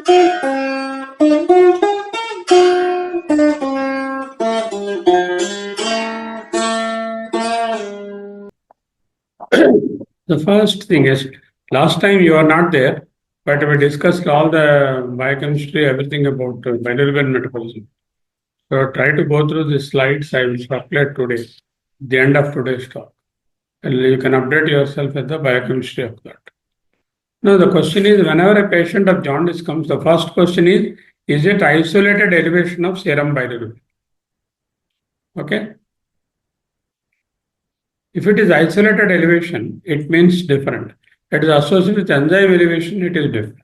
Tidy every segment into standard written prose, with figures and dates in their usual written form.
The first thing is, last time you are not there, but we discussed all the biochemistry, everything about bilirubin metabolism. So try to go through the slides I will circulate today, the end of today's talk. And you can update yourself with the biochemistry of that. Now the question is, whenever a patient of jaundice comes, the first question is it isolated elevation of serum bilirubin? Okay. If it is isolated elevation, it means different. It is associated with enzyme elevation, it is different.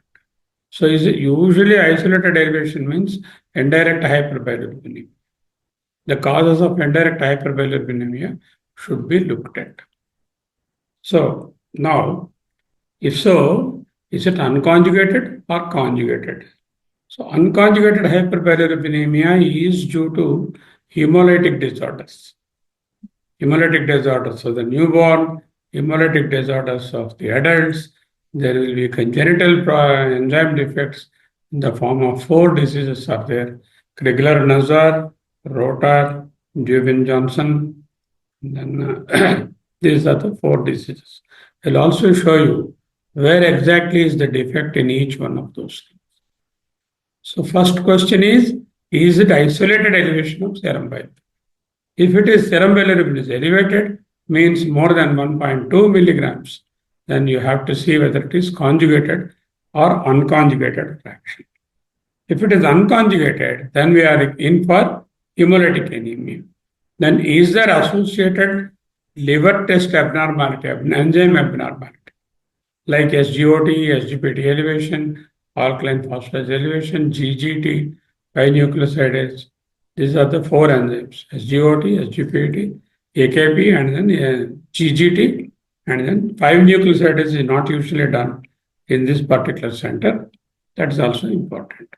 So is it usually isolated elevation means indirect hyperbilirubinemia. The causes of indirect hyperbilirubinemia should be looked at. So now, if so, is it unconjugated or conjugated? So unconjugated hyperbilirubinemia is due to hemolytic disorders. Hemolytic disorders of the newborn, hemolytic disorders of the adults. There will be congenital enzyme defects in the form of 4 diseases are there: Crigler-Nazar, Rotar, Dubin-Johnson. Then these are the 4 diseases. I'll also show you where exactly is the defect in each one of those things. So first question is it isolated elevation of serum bilirubin? If it is serum bilirubin is elevated, means more than 1.2 milligrams, then you have to see whether it is conjugated or unconjugated fraction. If it is unconjugated, then we are in for hemolytic anemia. Then is there associated liver test abnormality, enzyme abnormality, like SGOT, SGPT elevation, alkaline phosphatase elevation, GGT, 5-nucleosidase. These are the 4 enzymes: SGOT, SGPT, AKP, and then GGT, and then 5-nucleosidase is not usually done in this particular center. That is also important.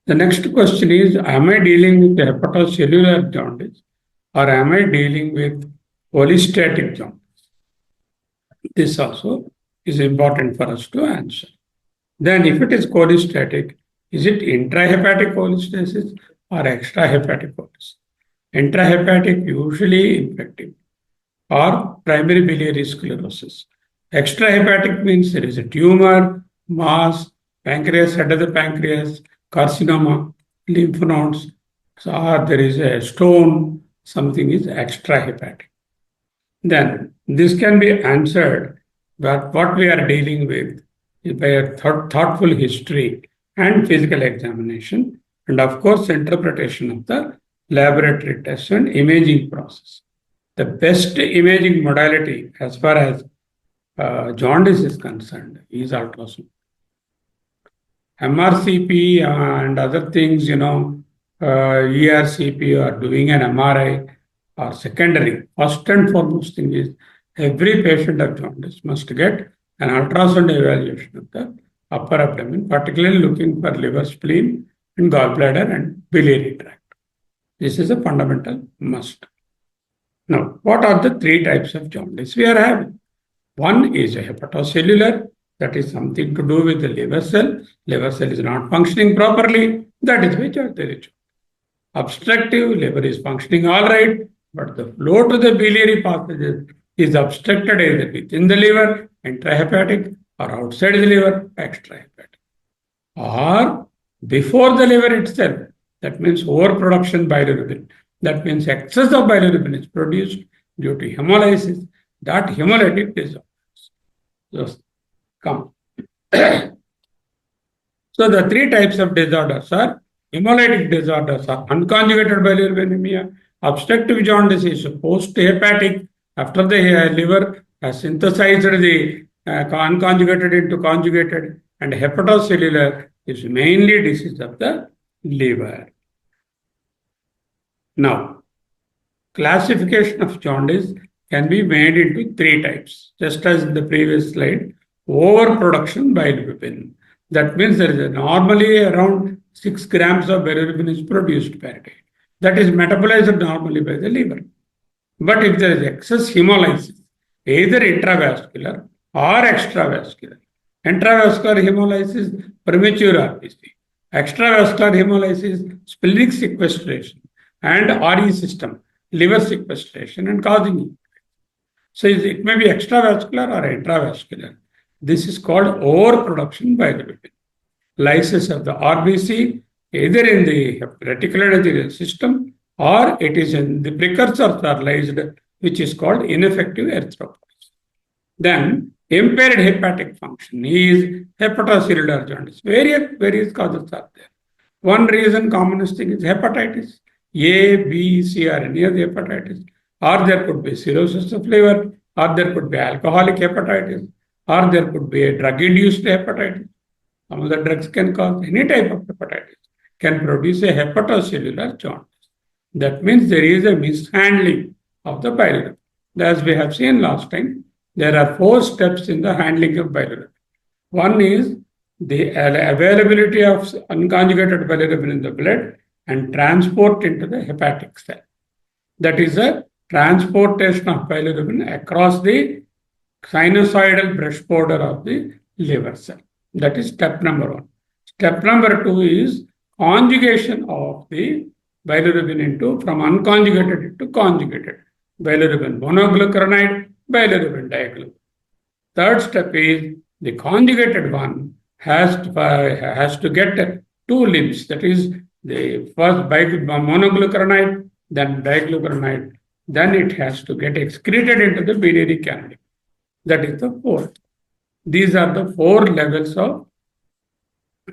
The next question is, am I dealing with hepatocellular jaundice or am I dealing with cholestatic jaundice? This also is important for us to answer. Then if it is cholestatic, is it intrahepatic cholestasis or extrahepatic cholestasis? Intrahepatic usually infective or primary biliary sclerosis. Extrahepatic means there is a tumor, mass, pancreas, head of the pancreas, carcinoma, lymph nodes, or there is a stone, something is extrahepatic. Then this can be answered, but what we are dealing with is by a thoughtful history and physical examination, and of course interpretation of the laboratory tests and imaging process. The best imaging modality as far as jaundice is concerned is ultrasound. MRCP and other things, ERCP or doing an MRI are secondary. First and foremost thing is every patient of jaundice must get an ultrasound evaluation of the upper abdomen, particularly looking for liver, spleen, and gallbladder and biliary tract. This is a fundamental must. Now, what are the 3 types of jaundice we are having? One is a hepatocellular, that is something to do with the liver cell. Liver cell is not functioning properly, that is why there is. Obstructive, liver is functioning all right, but the flow to the biliary passages is obstructed either within the liver, intrahepatic, or outside the liver, extrahepatic. Or before the liver itself, that means overproduction bilirubin. That means excess of bilirubin is produced due to hemolysis. That hemolytic disorders just come. So the 3 types of disorders are hemolytic disorders are unconjugated bilirubinemia, obstructive jaundice is post-hepatic after the liver has synthesized the unconjugated into conjugated, and hepatocellular is mainly disease of the liver. Now, classification of jaundice can be made into 3 types, just as in the previous slide. Overproduction bilirubin. That means there is normally around 6 grams of bilirubin is produced per day. That is metabolized normally by the liver. But if there is excess hemolysis, either intravascular or extravascular, Intravascular hemolysis, premature RBC. Extravascular hemolysis, splenic sequestration and RE system, liver sequestration and causing. So it may be extravascular or intravascular. This is called overproduction by bilirubin. Lysis of the RBC either in the reticular endothelial system or it is in the precursors are lysed, which is called ineffective erythropoiesis. Then impaired hepatic function is hepatocellular jaundice. Various causes are there. One reason, commonest thing is hepatitis. A, B, C, or any other hepatitis. Or there could be cirrhosis of liver, or there could be alcoholic hepatitis, or there could be a drug-induced hepatitis. Some of the drugs can cause any type of hepatitis, can produce a hepatocellular jaundice. That means there is a mishandling of the bilirubin. As we have seen last time, there are 4 steps in the handling of bilirubin. One is the availability of unconjugated bilirubin in the blood and transport into the hepatic cell. That is a transportation of bilirubin across the sinusoidal brush border of the liver cell. That is step number 1. Step number 2 is conjugation of the bilirubin into from unconjugated to conjugated. Bilirubin monoglucuronide, bilirubin diglucuronide. Third step is the conjugated one has to get 2 limbs. That is the first monoglucuronide, then diglucuronide. Then it has to get excreted into the biliary canal. That is the 4th. These are the 4 levels of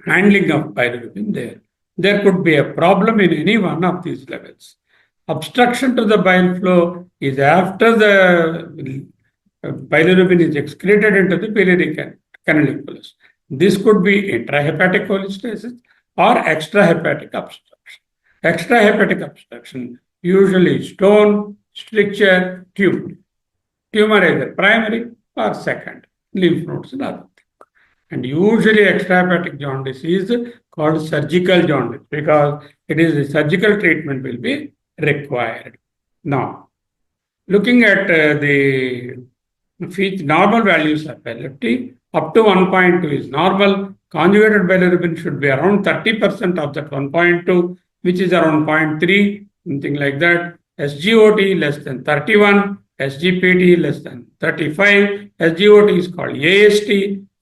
handling of bilirubin there. There could be a problem in any one of these levels. Obstruction to the bile flow is after the bilirubin is excreted into the biliary canalicularis. This could be intrahepatic cholestasis or extrahepatic obstruction. Extrahepatic obstruction, usually stone, stricture, tumor. Tumor either primary or second, lymph nodes and other things. And usually extrahepatic jaundice is called surgical jaundice because it is the surgical treatment will be required. Now, looking at the normal values of LFT, up to 1.2 is normal. Conjugated bilirubin should be around 30% of that 1.2, which is around 0.3, something like that. SGOT less than 31, SGPT less than 35. SGOT is called AST,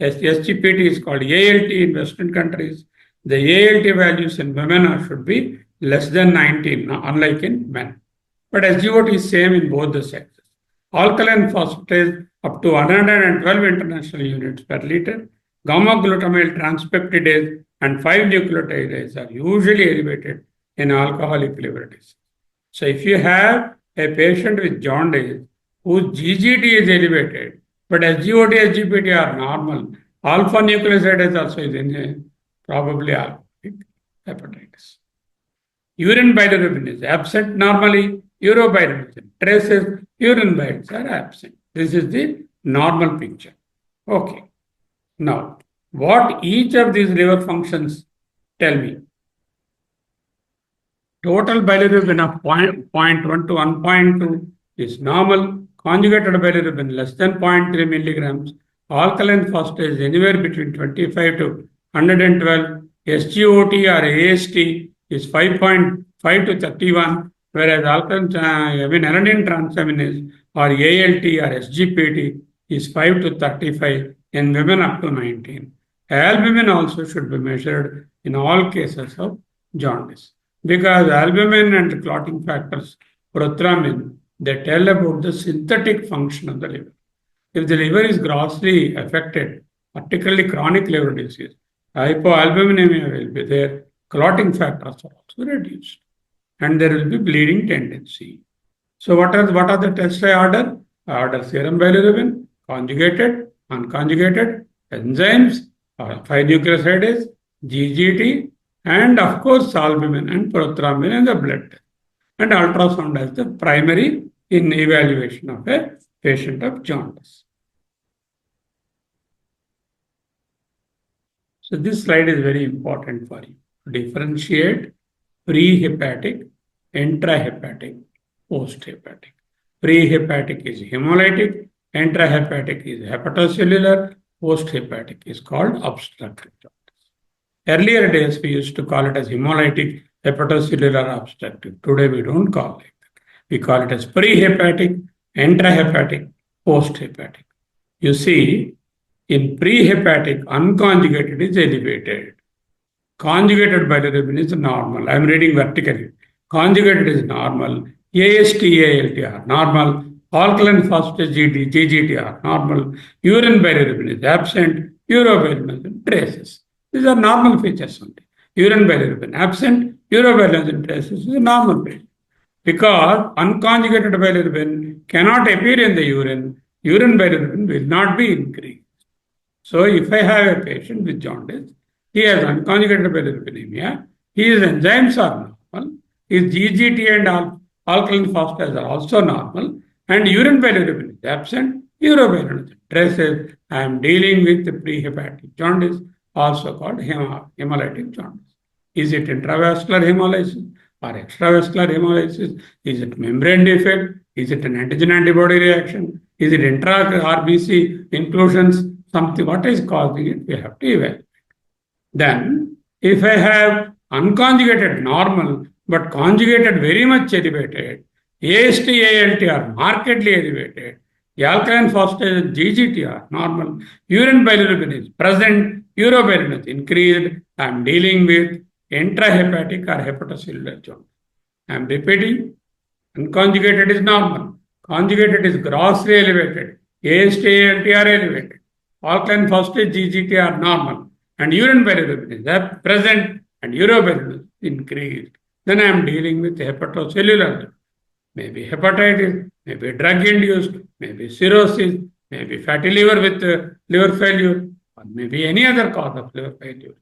SGPT is called ALT in Western countries. The ALT values in women should be less than 19, unlike in men. But SGOT is same in both the sexes. Alkaline phosphatase up to 112 international units per liter. Gamma glutamyl transpeptidase and 5 nucleotidases are usually elevated in alcoholic liver disease. So if you have a patient with jaundice whose GGT is elevated, but SGOT, SGPT are normal, alpha nucleosidase also is in probably alcoholic hepatitis. Urine bilirubin is absent normally, urobilirubin traces, urine biles are absent. This is the normal picture. Okay. Now, what each of these liver functions tell me? Total bilirubin of 0.1 to 1.2 is normal. Conjugated bilirubin less than 0.3 milligrams. Alkaline phosphatase anywhere between 25 to 112. SGOT or AST is 5.5 to 31, whereas alanine transaminase or ALT or SGPT is 5 to 35 in women up to 19. Albumin also should be measured in all cases of jaundice because albumin and clotting factors, prothrombin, they tell about the synthetic function of the liver. If the liver is grossly affected, particularly chronic liver disease, hypoalbuminemia will be there, clotting factors are also reduced, and there will be bleeding tendency. So what are the tests I order? I order serum bilirubin, conjugated, unconjugated, enzymes, 5-nucleosidase, GGT, and of course albumin and prothrombin in the blood. And ultrasound as the primary in evaluation of a patient of jaundice. So this slide is very important for you. Differentiate prehepatic, intrahepatic, posthepatic. Prehepatic is hemolytic, intrahepatic is hepatocellular, Post-hepatic is called obstructive jaundice. Earlier days, we used to call it as hemolytic hepatocellular obstructive. Today, we don't call it that. We call it as pre-hepatic, intrahepatic, post-hepatic. You see, in pre-hepatic, unconjugated is elevated. Conjugated bilirubin is normal. I am reading vertically. Conjugated is normal. AST, ALT are normal. Alkaline phosphatase GGT are normal. Urine bilirubin is absent. Urobilirubin traces. These are normal features only. Urine bilirubin absent. Urobilirubin traces is a normal feature. Because unconjugated bilirubin cannot appear in the urine bilirubin will not be increased. So if I have a patient with jaundice, he has unconjugated bilirubinemia, his enzymes are normal, his GGT and alkaline phosphatase are also normal, and urine bilirubin is absent, urobilirubin traces. I am dealing with the prehepatic jaundice, also called hemolytic jaundice. Is it intravascular hemolysis or extravascular hemolysis? Is it membrane defect? Is it an antigen antibody reaction? Is it intra-RBC inclusions? Something, what is causing it, we have to evaluate. Then, if I have unconjugated normal, but conjugated very much elevated, AST, ALT are markedly elevated, alkaline phosphatase and GGT are normal, urine bilirubin is present, urobilirubin is increased, I am dealing with intrahepatic or hepatocellular jaundice. I am repeating, unconjugated is normal, conjugated is grossly elevated, AST, ALT are elevated, alkaline phosphatase GGT are normal, and urine bilirubin is present and urobilirubin is increased. Then I am dealing with hepatocellular, maybe hepatitis, maybe drug-induced, maybe cirrhosis, maybe fatty liver with liver failure, or maybe any other cause of liver failure,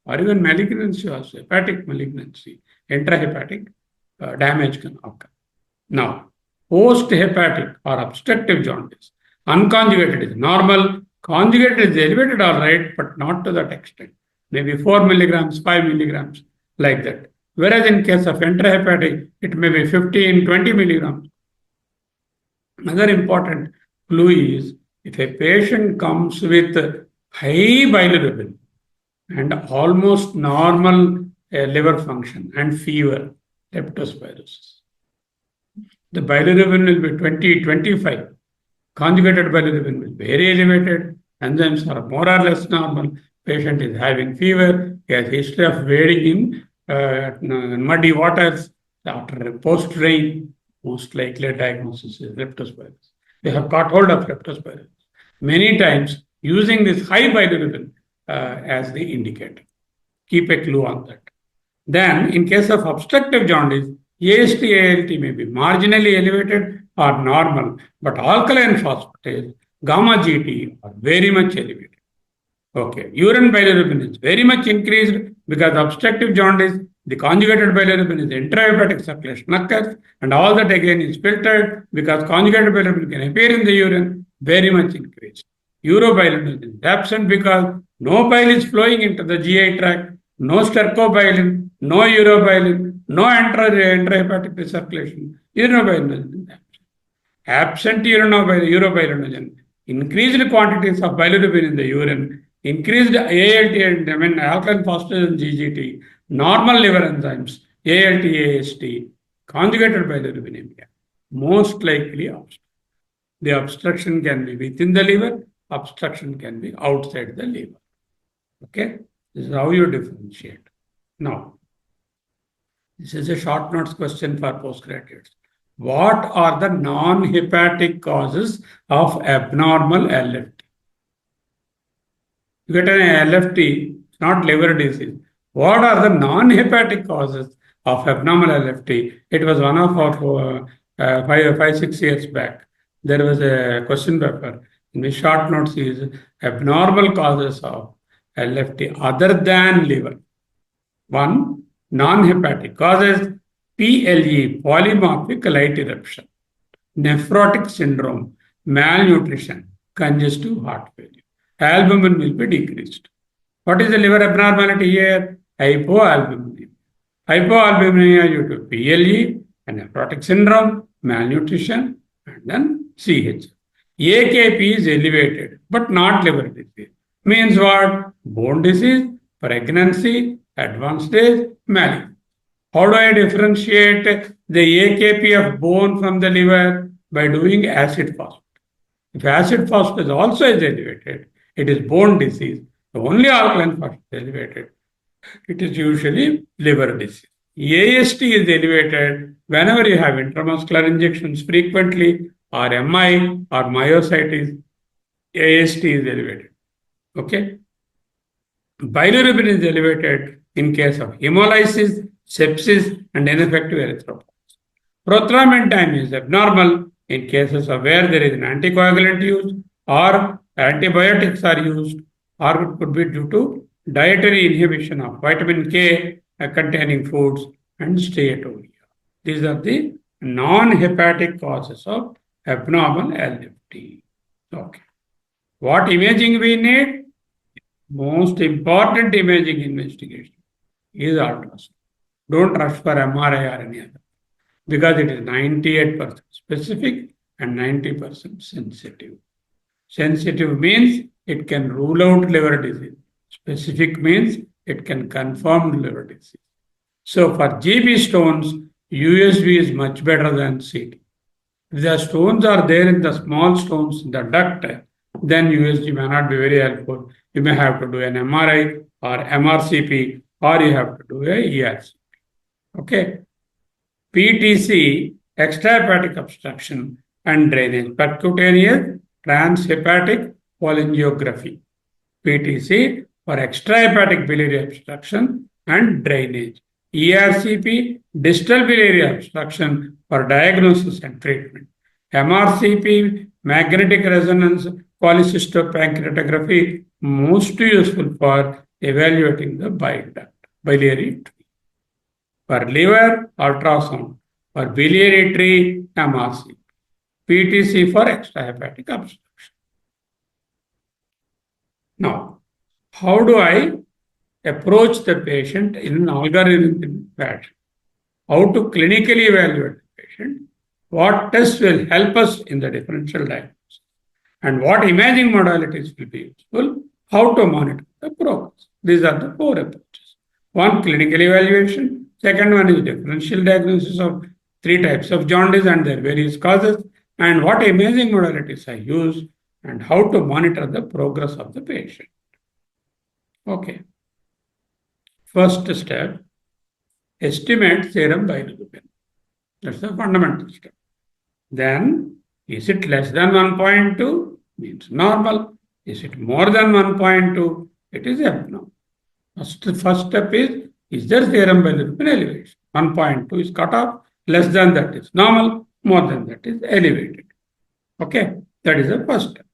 or even malignancy also, hepatic malignancy, intrahepatic damage can occur. Now, post-hepatic or obstructive jaundice, unconjugated is normal, conjugated is elevated all right, but not to that extent. Maybe 4 milligrams, 5 milligrams, like that. Whereas in case of intrahepatic, it may be 15, 20 milligrams. Another important clue is, if a patient comes with high bilirubin and almost normal liver function and fever, leptospirosis, the bilirubin will be 20, 25. Conjugated bilirubin will be very elevated. Enzymes are more or less normal. Patient is having fever. He has history of wading in muddy waters after post-rain. Most likely diagnosis is leptospirosis. They have caught hold of leptospirosis. Many times using this high bilirubin as the indicator. Keep a clue on that. Then, in case of obstructive jaundice, AST, ALT may be marginally elevated or normal, but alkaline phosphatase, gamma GT are very much elevated. Okay, urine bilirubin is very much increased because obstructive jaundice, the conjugated bilirubin is intrahepatic circulation occurs, and all that again is filtered because conjugated bilirubin can appear in the urine, very much increased. Urobilin is absent because no bile is flowing into the GI tract, no stercobilin, no urobilin, no intrahepatic recirculation. Urobilin is absent. Absent urobilinogen, increased quantities of bilirubin in the urine, increased ALT and alkaline phosphatase and GGT, normal liver enzymes, ALT, AST, conjugated bilirubinemia, most likely obstruction. The obstruction can be within the liver, obstruction can be outside the liver. Okay, this is how you differentiate. Now, this is a short notes question for postgraduates. What are the non-hepatic causes of abnormal LFT? You get an LFT, not liver disease. What are the non-hepatic causes of abnormal LFT? It was one of our 5-6 years back. There was a question paper in the short notes is abnormal causes of LFT other than liver. One, non-hepatic causes PLE, polymorphic light eruption, nephrotic syndrome, malnutrition, congestive heart failure. Albumin will be decreased. What is the liver abnormality here? Hypoalbuminemia. Hypoalbuminemia due to PLE, and nephrotic syndrome, malnutrition, and then CH. AKP is elevated, but not liver disease. Means what? Bone disease, pregnancy, advanced age, malignancy. How do I differentiate the AKP of bone from the liver? By doing acid phosphate. If acid phosphate also is elevated, it is bone disease. The only alkaline phosphate is elevated, it is usually liver disease. AST is elevated whenever you have intramuscular injections frequently, or MI or myositis, AST is elevated. Okay. Bilirubin is elevated in case of hemolysis, sepsis, and ineffective erythropoiesis. Prothrombin is abnormal in cases of where there is an anticoagulant used or antibiotics are used, or it could be due to dietary inhibition of vitamin K containing foods and steatorrhea. These are the non-hepatic causes of abnormal LFT. Okay. What imaging we need? Most important imaging investigation is ultrasound. Don't rush for MRI or any other, because it is 98% specific and 90% sensitive. Sensitive means it can rule out liver disease. Specific means it can confirm liver disease. So for GB stones, USG is much better than CT. If the stones are there in the small stones in the duct, then USG may not be very helpful. You may have to do an MRI or MRCP, or you have to do a ERCP. Okay. PTC, extrahepatic obstruction and drainage, percutaneous transhepatic cholangiography. PTC for extrahepatic biliary obstruction and drainage. ERCP, distal biliary obstruction for diagnosis and treatment. MRCP, magnetic resonance cholecystopancreatography, most useful for evaluating the bile duct, biliary tree. For liver, ultrasound. For biliary tree, MRCP. PTC for extrahepatic obstruction. Now, how do I approach the patient in an algorithmic fashion? How to clinically evaluate the patient? What tests will help us in the differential diagnosis? And what imaging modalities will be useful? How to monitor the progress? These are the four approaches. One, clinical evaluation. Second one is differential diagnosis of 3 types of jaundice and their various causes, and what imaging modalities I use, and how to monitor the progress of the patient. Okay. First step, estimate serum bilirubin. That's the fundamental step. Then, is it less than 1.2? Means normal. Is it more than 1.2? It is abnormal. First step is there serum bilirubin elevation? 1.2 is cut off, less than that is normal, more than that is elevated. Okay, that is the first step.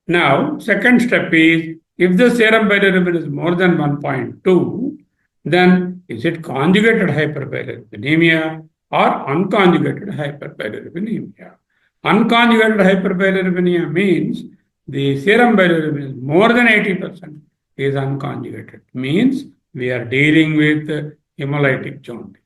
Now, second step is, if the serum bilirubin is more than 1.2, then is it conjugated hyperbilirubinemia or unconjugated hyperbilirubinemia? Unconjugated hyperbilirubinemia means the serum bilirubin is more than 80% is unconjugated. Means we are dealing with hemolytic jaundice.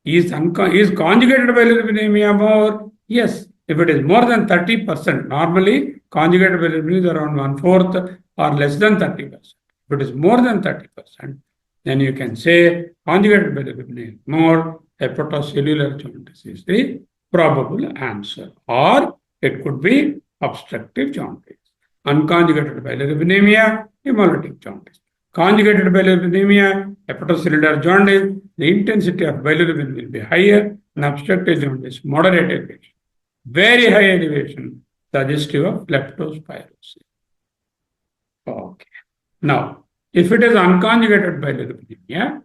Is conjugated bilirubinemia more? Yes. If it is more than 30%, normally conjugated bilirubin is around 1/4 or less than 30%. If it is more than 30%, then you can say conjugated bilirubin is more, hepatocellular jaundice is the probable answer. Or it could be obstructive jaundice. Unconjugated bilirubinemia, hemolytic jaundice. Conjugated bilirubinemia, hepatocellular jaundice, the intensity of bilirubin will be higher, and obstructive jaundice, moderate elevation. Very high elevation, suggestive of leptospirosis. Okay. Now, if it is unconjugated bilirubinemia,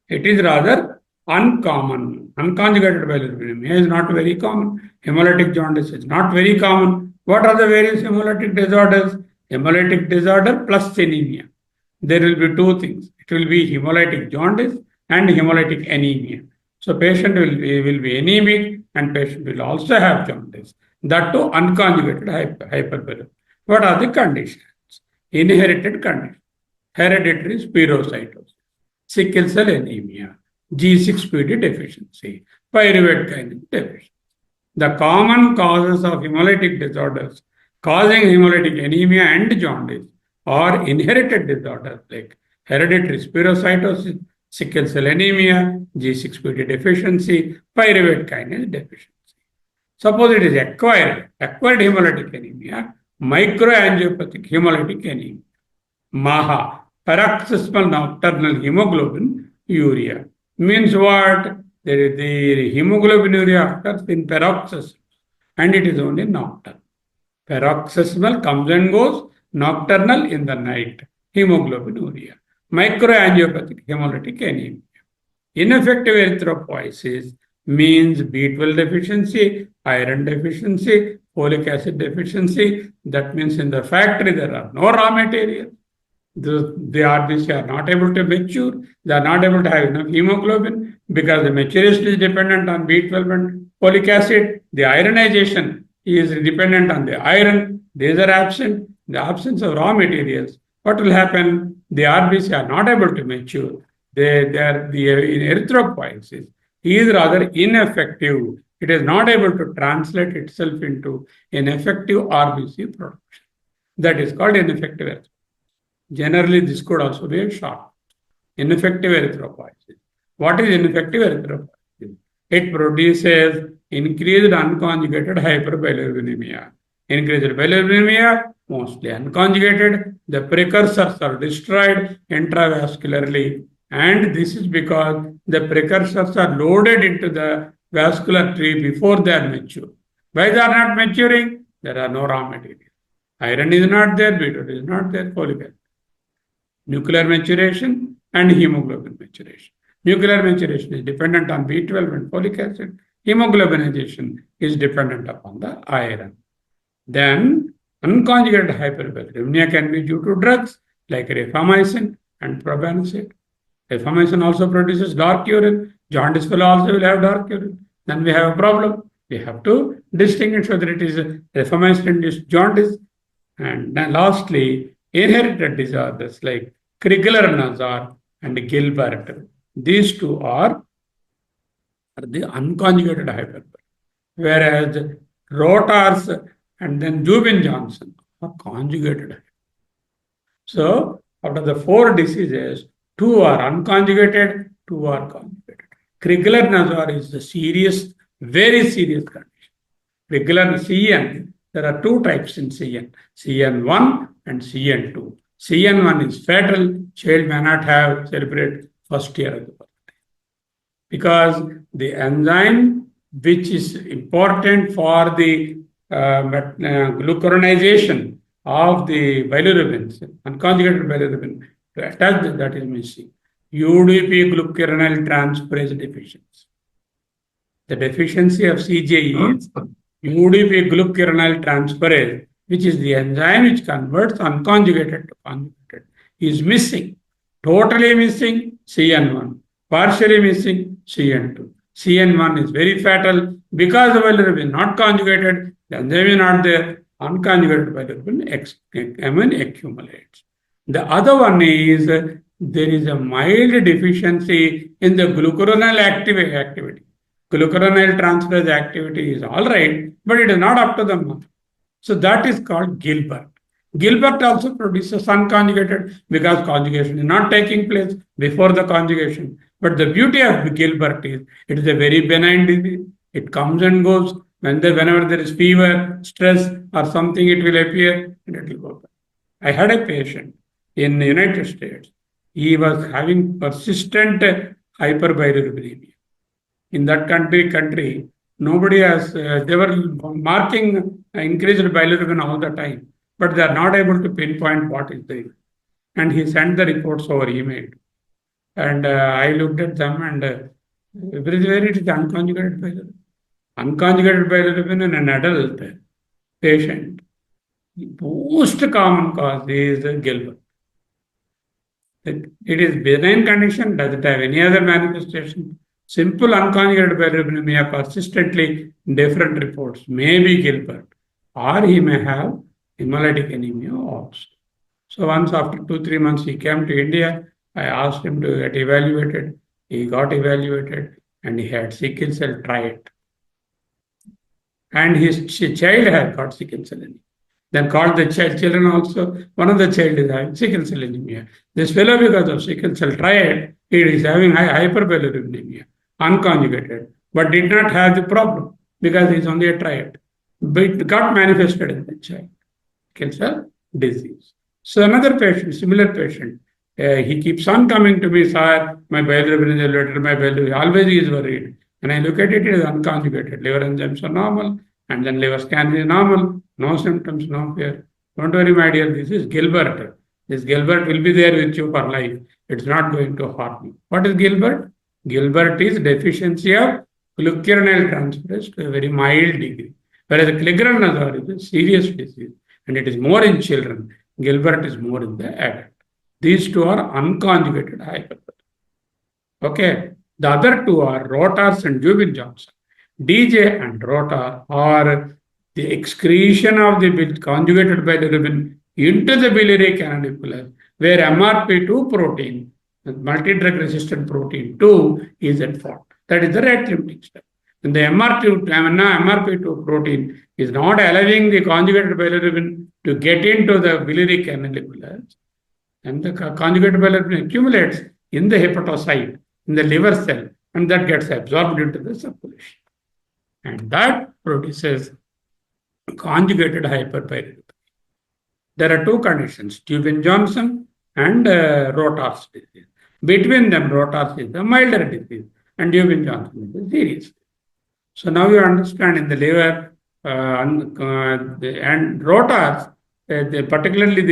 it is rather uncommon. Unconjugated bilirubinemia is not very common. Hemolytic jaundice is not very common. What are the various hemolytic disorders? Hemolytic disorder plus anemia. There will be 2 things. It will be hemolytic jaundice and hemolytic anemia. So patient will be anemic and patient will also have jaundice. That too unconjugated hyperbilirubinemia. What are the conditions? Inherited condition. Hereditary spherocytosis, sickle cell anemia, G6PD deficiency, pyruvate kinase deficiency. The common causes of hemolytic disorders causing hemolytic anemia and jaundice are inherited disorders like hereditary spherocytosis, sickle cell anemia, G6PD deficiency, pyruvate kinase deficiency. Suppose it is acquired hemolytic anemia, microangiopathic hemolytic anemia, MAHA, paroxysmal nocturnal hemoglobin urea. Means what? The hemoglobin occurs in paroxysm and it is only nocturnal. Paroxysmal comes and goes, nocturnal in the night. Hemoglobinuria. Microangiopathic hemolytic anemia. Ineffective erythropoiesis means B12 deficiency, iron deficiency, folic acid deficiency. That means in the factory there are no raw materials. The RBC are not able to mature. They are not able to have enough hemoglobin because the maturation is dependent on B12 and folic acid. The ironization is dependent on the iron. These are absent. The absence of raw materials. What will happen? The RBC are not able to mature. They are in erythropoiesis is rather ineffective. It is not able to translate itself into an effective RBC production. That is called ineffective erythropoiesis. Generally, this could also be a short. Ineffective erythropoiesis. What is ineffective erythropoiesis? It produces increased unconjugated hyperbilirubinemia. Increased bilirubinemia, mostly unconjugated. The precursors are destroyed intravascularly. And this is because the precursors are loaded into the vascular tree before they are mature. Why they are not maturing? There are no raw materials. Iron is not there, B12 is not there, folic acid. Nuclear maturation and hemoglobin maturation. Nuclear maturation is dependent on B12 and folic acid. Hemoglobinization is dependent upon the iron. Then, unconjugated hyperbilirubinemia can be due to drugs like rifamycin and probenecid. Rifamycin also produces dark urine. Jaundice fellow also will have dark urine. Then we have a problem. We have to distinguish whether it is rifamycin-induced jaundice. And then lastly, inherited disorders like Crigler-Nazar and Gilbert. These two are the unconjugated hyperbilirubinemia, whereas Rotars and then Dubin-Johnson are conjugated. So, out of the four diseases, two are unconjugated, two are conjugated. Crigler-Nazar is the serious, very serious condition. Crigler CN, there are two types in CN, CN1 and CN2. CN1 is fatal, child may not have celebrate first year of the birthday. Because the enzyme which is important for the glucuronization of the bilirubins, unconjugated bilirubin, to attach that is missing. UDP glucuronide transferase deficiency. The deficiency of CJ is UDP glucuronide transferase, which is the enzyme which converts unconjugated to conjugated, is missing. Totally missing CN1, partially missing CN2. CN1 is very fatal because the bilirubin is not conjugated, the enzyme is not there, unconjugated bilirubin accumulates. The other one is there is a mild deficiency in the glucuronide activity. Glucuronide transferase activity is all right, but it is not up to the mark. So that is called Gilbert. Gilbert also produces unconjugated because conjugation is not taking place before the conjugation. But the beauty of Gilbert is it is a very benign disease. It comes and goes. Whenever there is fever, stress, or something, it will appear and it will go back. I had a patient in the United States. He was having persistent hyperbilirubinemia. In that country, nobody has, they were marking increased bilirubin all the time, but they are not able to pinpoint what is there. And he sent the reports over email. And I looked at them and everywhere it is unconjugated bilirubin. Unconjugated bilirubin in an adult patient. The most common cause is Gilbert. It is benign condition, does it have any other manifestation? Simple unconjugated bilirubinemia persistently different reports may be Gilbert, or he may have hemolytic anemia also. So once after 2-3 months he came to India, I asked him to get evaluated. He got evaluated and he had sickle cell trait. and his child has got sickle cell anemia. Then called the children also, one of the child is having sickle cell anemia. This fellow, because of sickle cell triad, he is having hyperbilirubinemia, unconjugated, but did not have the problem because he is only a triad. But it got manifested in the child, sickle cell disease. So another patient, similar patient, he keeps on coming to me, sir, my bilirubin is elevated, my bilirubin, always he is worried. And I look at it, it is unconjugated. Liver enzymes are normal, and then liver scan is normal, no symptoms, no fear. Don't worry, my dear, this is Gilbert. This Gilbert will be there with you for life. It's not going to harm you. What is Gilbert? Gilbert is deficiency of glucuronide transferase to a very mild degree. Whereas Kliger-Nazar is a serious disease, and it is more in children. Gilbert is more in the adult. These two are unconjugated hypertension. Okay. The other two are Rotars and Johnson. DJ and Rotar are the excretion of the conjugated bilirubin into the biliary canaliculus, where MRP2 protein, multi-drug resistant protein 2, is at fault. That is the rate limiting step. And the MRP2 protein is not allowing the conjugated bilirubin to get into the biliary canaliculus, and the conjugated bilirubin accumulates in the hepatocyte, in the liver cell, and that gets absorbed into the circulation. And that produces conjugated hyperbilirubinemia. There are two conditions, Johnson and Rotar's disease. Between them, Rotar's is the milder disease, and Johnson is the serious. So now you understand in the liver and Rotar's, particularly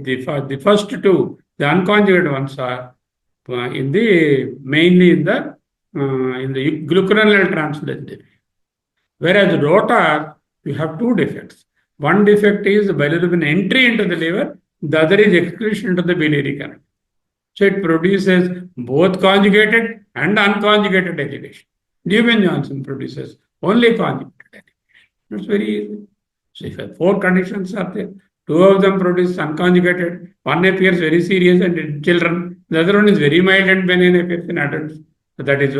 the first two, the unconjugated ones are mainly in the glucuronide transferase defect. Whereas Rotar, you have two defects. One defect is bilirubin entry into the liver, the other is excretion into the biliary canal. So it produces both conjugated and unconjugated elevation. Johnson produces only conjugated elevation. It's very easy. So if 4 conditions are there, 2 of them produce unconjugated, one appears very serious and in children, the other one is very mild and benign, appears in adults. So that is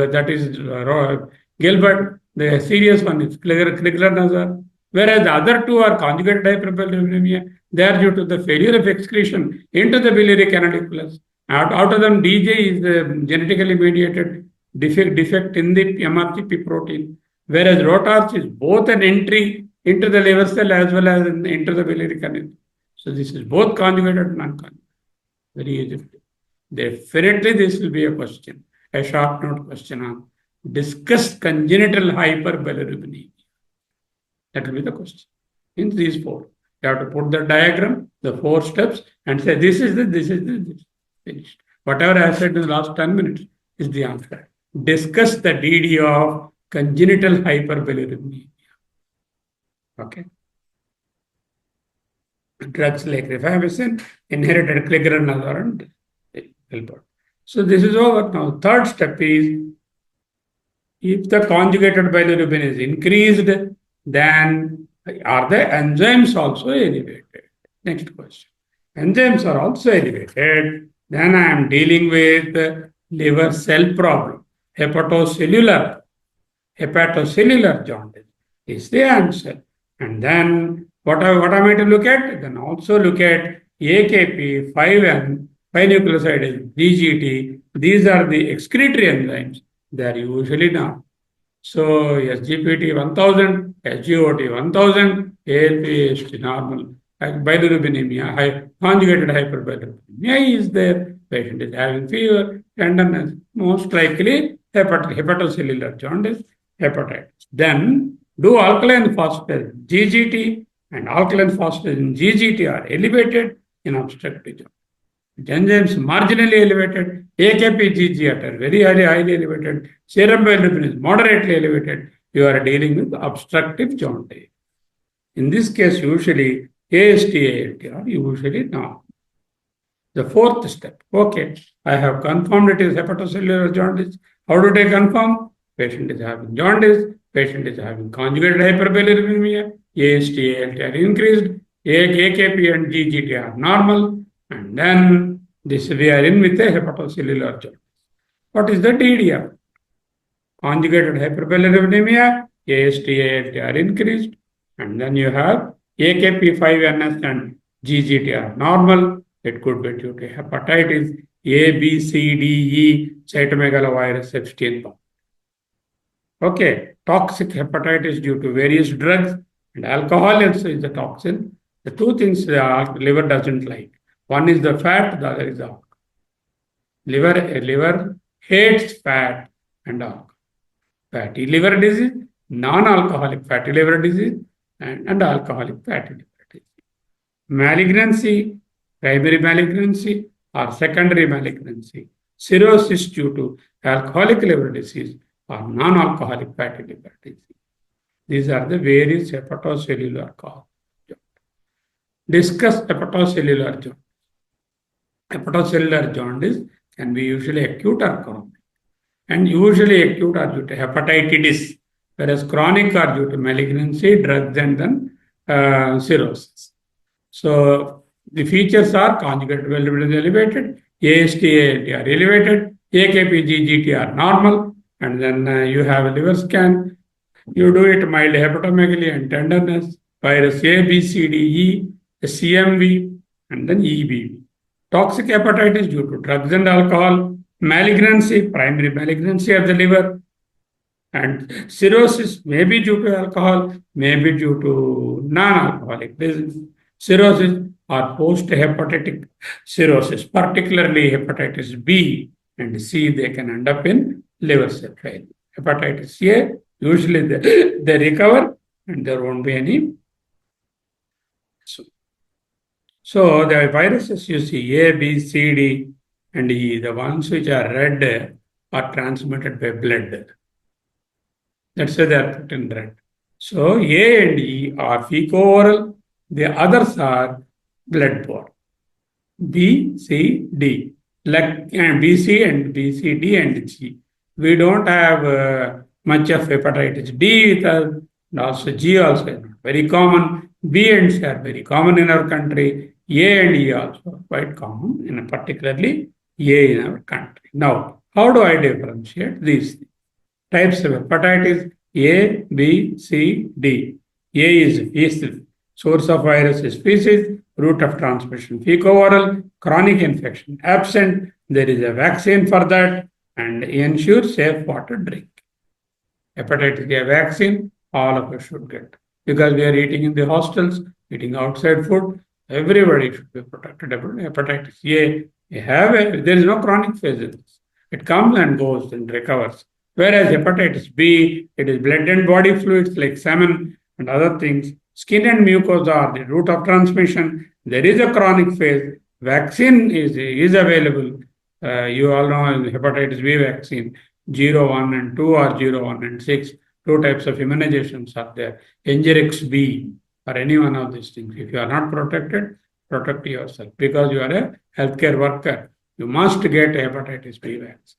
Gilbert. The serious one is Kliger-Nazar. Whereas the other two are conjugated hyperbilirubinemia. They are due to the failure of excretion into the biliary canaliculus. Out of them, DJ is the genetically mediated defect in the MRGP protein. Whereas Rotar's is both an entry into the liver cell as well as into the biliary canal. So this is both conjugated and unconjugated. Very easy. Definitely this will be a question, a short note question on discuss congenital hyperbilirubinemia. That will be the question. In these 4, you have to put the diagram, the 4 steps, and say this is this. Finished. Whatever I said in the last 10 minutes is the answer. Discuss the DD of congenital hyperbilirubinemia. Okay. Drugs like rifampicin, inherited Kliger-Nazar and Gilbert. So this is over. Now, third step is, if the conjugated bilirubin is increased, then are the enzymes also elevated? Next question. Enzymes are also elevated. Then I am dealing with liver cell problem, hepatocellular jaundice is the answer. And then what am I to look at? Then also look at AKP, 5N, 5-nucleoside GGT. These are the excretory enzymes. They are usually not. So SGPT 1000, SGOT 1000, ALP is normal. Bilirubinemia, conjugated hyperbilirubinemia is there. Patient is having fever, tenderness, most likely hepatocellular jaundice, hepatitis. Then do alkaline phosphatase GGT and alkaline phosphatase in GGT are elevated in obstructive jaundice. Enzymes marginally elevated, AKP GGT are very highly elevated, serum bilirubin is moderately elevated. You are dealing with obstructive jaundice. In this case, usually AST, ALT are usually not. The 4th step. Okay, I have confirmed it is hepatocellular jaundice. How did I confirm? Patient is having jaundice, patient is having conjugated hyperbilirubinemia, AST, ALT are increased, AKP and GGT are normal, and then this we are in with a hepatocellular jaundice. What is the DDF? Conjugated hyperbilirubinemia AST, ALT are increased, and then you have AKP5NS and GGT are normal. It could be due to hepatitis A, B, C, D, E, cytomegalovirus Epstein-Barr. Okay, toxic hepatitis due to various drugs and alcohol also is the toxin. The two things the liver doesn't like. One is the fat, the other is the alcohol. Liver hates fat and alcohol. Fatty liver disease, non-alcoholic fatty liver disease, and alcoholic fatty liver disease. Malignancy, primary malignancy or secondary malignancy, cirrhosis due to alcoholic liver disease or non-alcoholic fatty liver disease. These are the various hepatocellular causes. Discuss hepatocellular jaundice. Hepatocellular jaundice can be usually acute or chronic. And usually acute are due to hepatitis, whereas chronic are due to malignancy, drugs, and then cirrhosis. So the features are conjugate availability elevated, AST, ALT are elevated, AKP, GGT are normal, and then you have a liver scan. You do it mild hepatomegaly and tenderness, virus A, B, C, D, E, CMV, and then EBV. Toxic hepatitis due to drugs and alcohol, malignancy, primary malignancy of the liver, and cirrhosis may be due to alcohol, may be due to non-alcoholic disease. Cirrhosis or post-hepatic cirrhosis, particularly hepatitis B and C, they can end up in liver cell failure. Hepatitis A, usually they recover and there won't be any. So the viruses you see A, B, C, D, and E, the ones which are red are transmitted by blood. That's why they are put in red. So A and E are fecal-oral, the others are blood-borne. B, C, D. Like B, C, and B, C, D, and G. We don't have much of hepatitis D with us, and also G also is not very common. B and C are very common in our country. A and E also are quite common, and particularly A in our country. Now, how do I differentiate these types of hepatitis? A, B, C, D. A is fecal. Source of virus is feces. Route of transmission fecal-oral. Chronic infection absent. There is a vaccine for that, and ensure safe water drink. Hepatitis A vaccine, all of us should get, because we are eating in the hostels, eating outside food. Everybody should be protected about hepatitis A. There is no chronic phase. It comes and goes and recovers. Whereas hepatitis B, it is blood and body fluids like semen and other things. Skin and mucosa are the route of transmission. There is a chronic phase. Vaccine is available. You all know hepatitis B vaccine, 0, 1, and 2 or 0, 1, and 6. Two types of immunizations are there. Engerix B or any one of these things. If you are not protected, protect yourself, because you are a healthcare worker. You must get hepatitis B vaccine,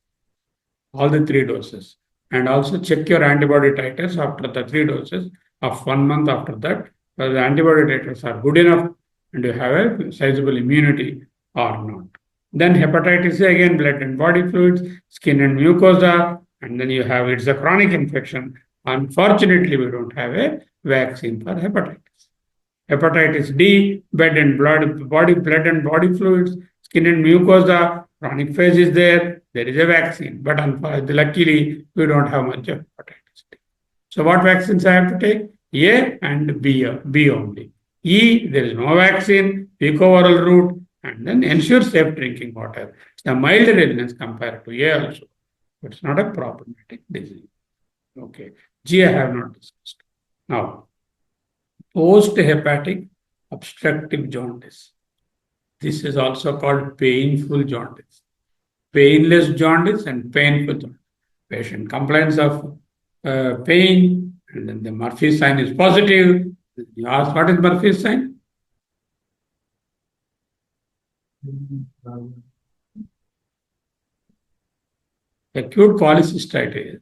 all the 3 doses. And also check your antibody titers after the 3 doses of 1 month after that, whether the antibody titers are good enough and you have a sizable immunity or not. Then hepatitis A, again, blood and body fluids, skin and mucosa, and then you have, it's a chronic infection. Unfortunately, we don't have a vaccine for hepatitis. Hepatitis D, blood and body fluids, skin and mucosa, chronic phase is there. There is a vaccine, but luckily we don't have much of hepatitis D. So what vaccines I have to take? A and B only. E, there is no vaccine, fecal-oral route, and then ensure safe drinking water. It's a milder illness compared to A also, but it's not a problematic disease. Okay. G I have not discussed. Now, post-hepatic obstructive jaundice. This is also called painful jaundice. Painless jaundice and painful jaundice. Patient complains of pain, and then the Murphy sign is positive. You ask, what is Murphy sign? Acute cholecystitis.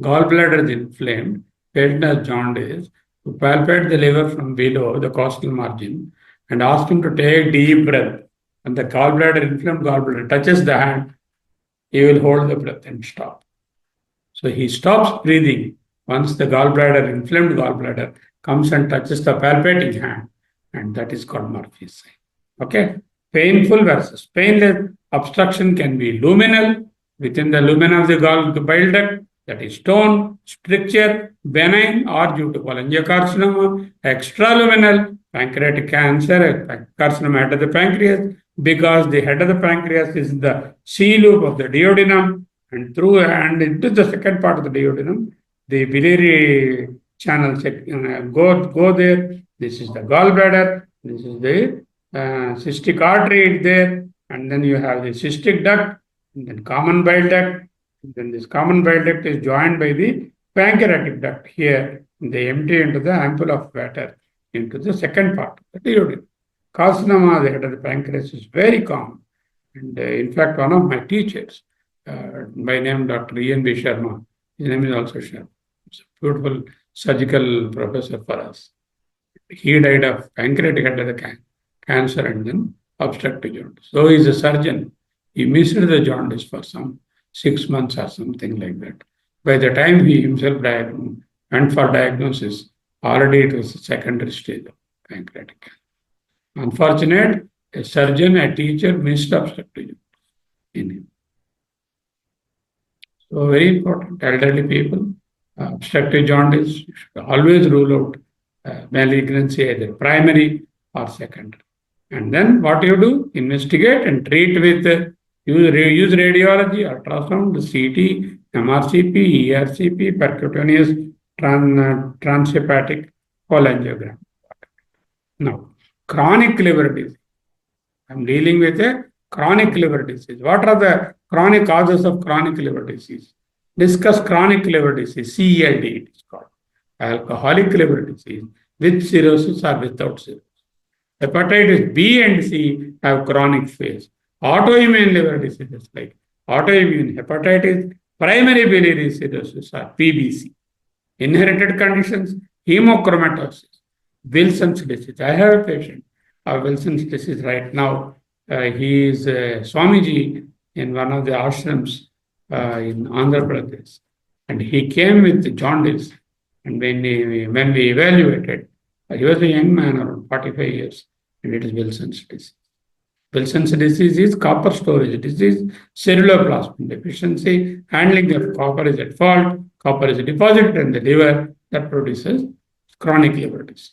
Gallbladder is inflamed. Patient has jaundice. To palpate the liver from below the costal margin and ask him to take deep breath. When the inflamed gallbladder touches the hand, he will hold the breath and stop. So he stops breathing Once the inflamed gallbladder, comes and touches the palpating hand, and that is called Murphy's sign. Okay? Painful versus painless. Obstruction can be luminal, within the lumen of the bile duct, that is stone, stricture, benign, or due to cholangiocarcinoma, extraluminal, pancreatic cancer, carcinoma head of the pancreas, because the head of the pancreas is the C loop of the duodenum, and into the second part of the duodenum, the biliary channels go there. This is the gallbladder. This is the cystic artery there, and then you have the cystic duct, and then common bile duct. And then this common bile duct is joined by the pancreatic duct here. They empty into the ampoule of water into the second part of the duodenum. Carcinoma, the head of the pancreas, is very common. And in fact, one of my teachers, by name Dr. E.N.B. Sarma, his name is also Sarma. He's a beautiful surgical professor for us. He died of pancreatic head of the cancer and then obstructive jaundice. So he's a surgeon. He missed the jaundice for some 6 months or something like that. By the time he himself went for diagnosis, already it was a secondary stage of pancreatic cancer. Unfortunate, a surgeon, a teacher missed obstructive jaundice in him. So very important, elderly people, obstructive jaundice, you should always rule out malignancy, either primary or secondary. And then what you do? Investigate and treat with use radiology, ultrasound, CT, MRCP, ERCP, percutaneous transhepatic cholangiogram. Now, chronic liver disease. I'm dealing with a chronic liver disease. What are the chronic causes of chronic liver disease? Discuss chronic liver disease, CLD it is called. Alcoholic liver disease with cirrhosis or without cirrhosis. Hepatitis B and C have chronic phase. Autoimmune liver diseases like autoimmune hepatitis, primary biliary cirrhosis or PBC. Inherited conditions, hemochromatosis, Wilson's disease. I have a patient of Wilson's disease right now. He is Swamiji in one of the ashrams in Andhra Pradesh. And he came with jaundice. And when we evaluated, he was a young man around 45 years, and it is Wilson's disease. Wilson's disease is copper storage disease, ceruloplasmin deficiency, handling of copper is at fault, copper is deposited in the liver that produces chronic liver disease.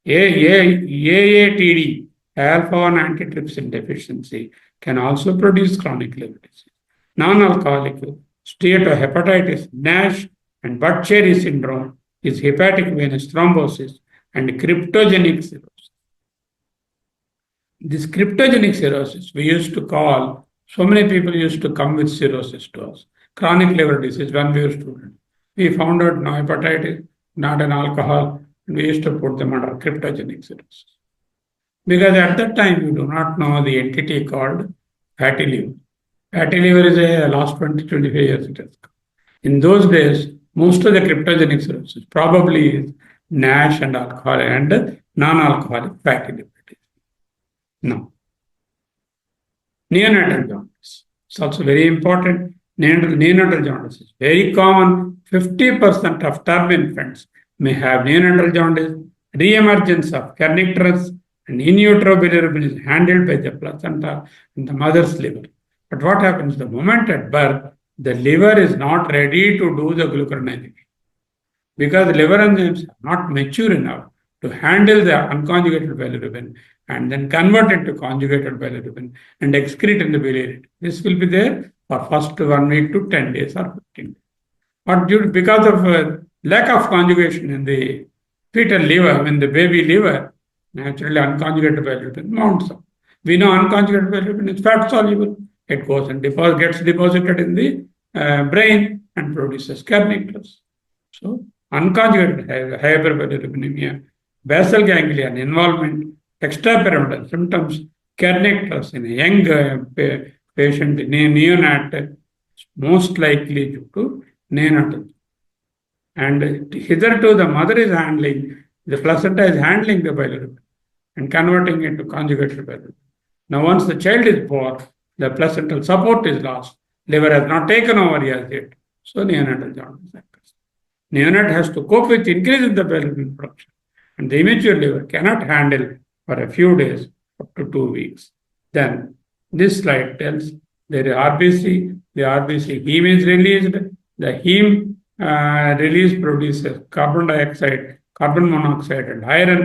AATD, alpha-1 antitrypsin deficiency, can also produce chronic liver disease. Non-alcoholic steatohepatitis, NASH, and Budd-Chiari syndrome is hepatic venous thrombosis and cryptogenic cirrhosis. This cryptogenic cirrhosis, we used to call, so many people used to come with cirrhosis to us. Chronic liver disease, when we were students. We found out no hepatitis, not an alcohol, and we used to put them under cryptogenic cirrhosis. Because at that time, we do not know the entity called fatty liver. Fatty liver is a last 20-25 years it has come. In those days, most of the cryptogenic cirrhosis probably is NASH and alcohol and non-alcoholic fatty liver disease. Now, neonatal jaundice. It's also very important. Neonatal jaundice is very common. 50% of term infants may have neonatal jaundice. Re-emergence of kernicterus and in utero bilirubin is handled by the placenta and the mother's liver. But what happens the moment at birth, the liver is not ready to do the glucuronidation because the liver enzymes are not mature enough to handle the unconjugated bilirubin and then convert it to conjugated bilirubin and excrete in the biliary. This will be there for first 1 week to 10 days or 15 days. But because of lack of conjugation in the fetal liver, in the baby liver, naturally unconjugated bilirubin mounts up. We know unconjugated bilirubin is fat soluble. It goes and gets deposited in the brain and produces kernicterus. So, unconjugated hyperbilirubinemia, basal ganglion involvement, extrapyramidal symptoms, kernicterus in a young patient, neonat, most likely due to neonatal. And hitherto, the mother is handling, the placenta is handling the bilirubin and converting it to conjugated bilirubin. Now, once the child is born, the placental support is lost. Liver has not taken over as yet. So, neonatal jaundice occurs. Neonate has to cope with increase in the bilirubin production, and the immature liver cannot handle for a few days up to 2 weeks. Then this slide tells there is RBC, the RBC heme is released, the heme release produces carbon dioxide, carbon monoxide, and iron.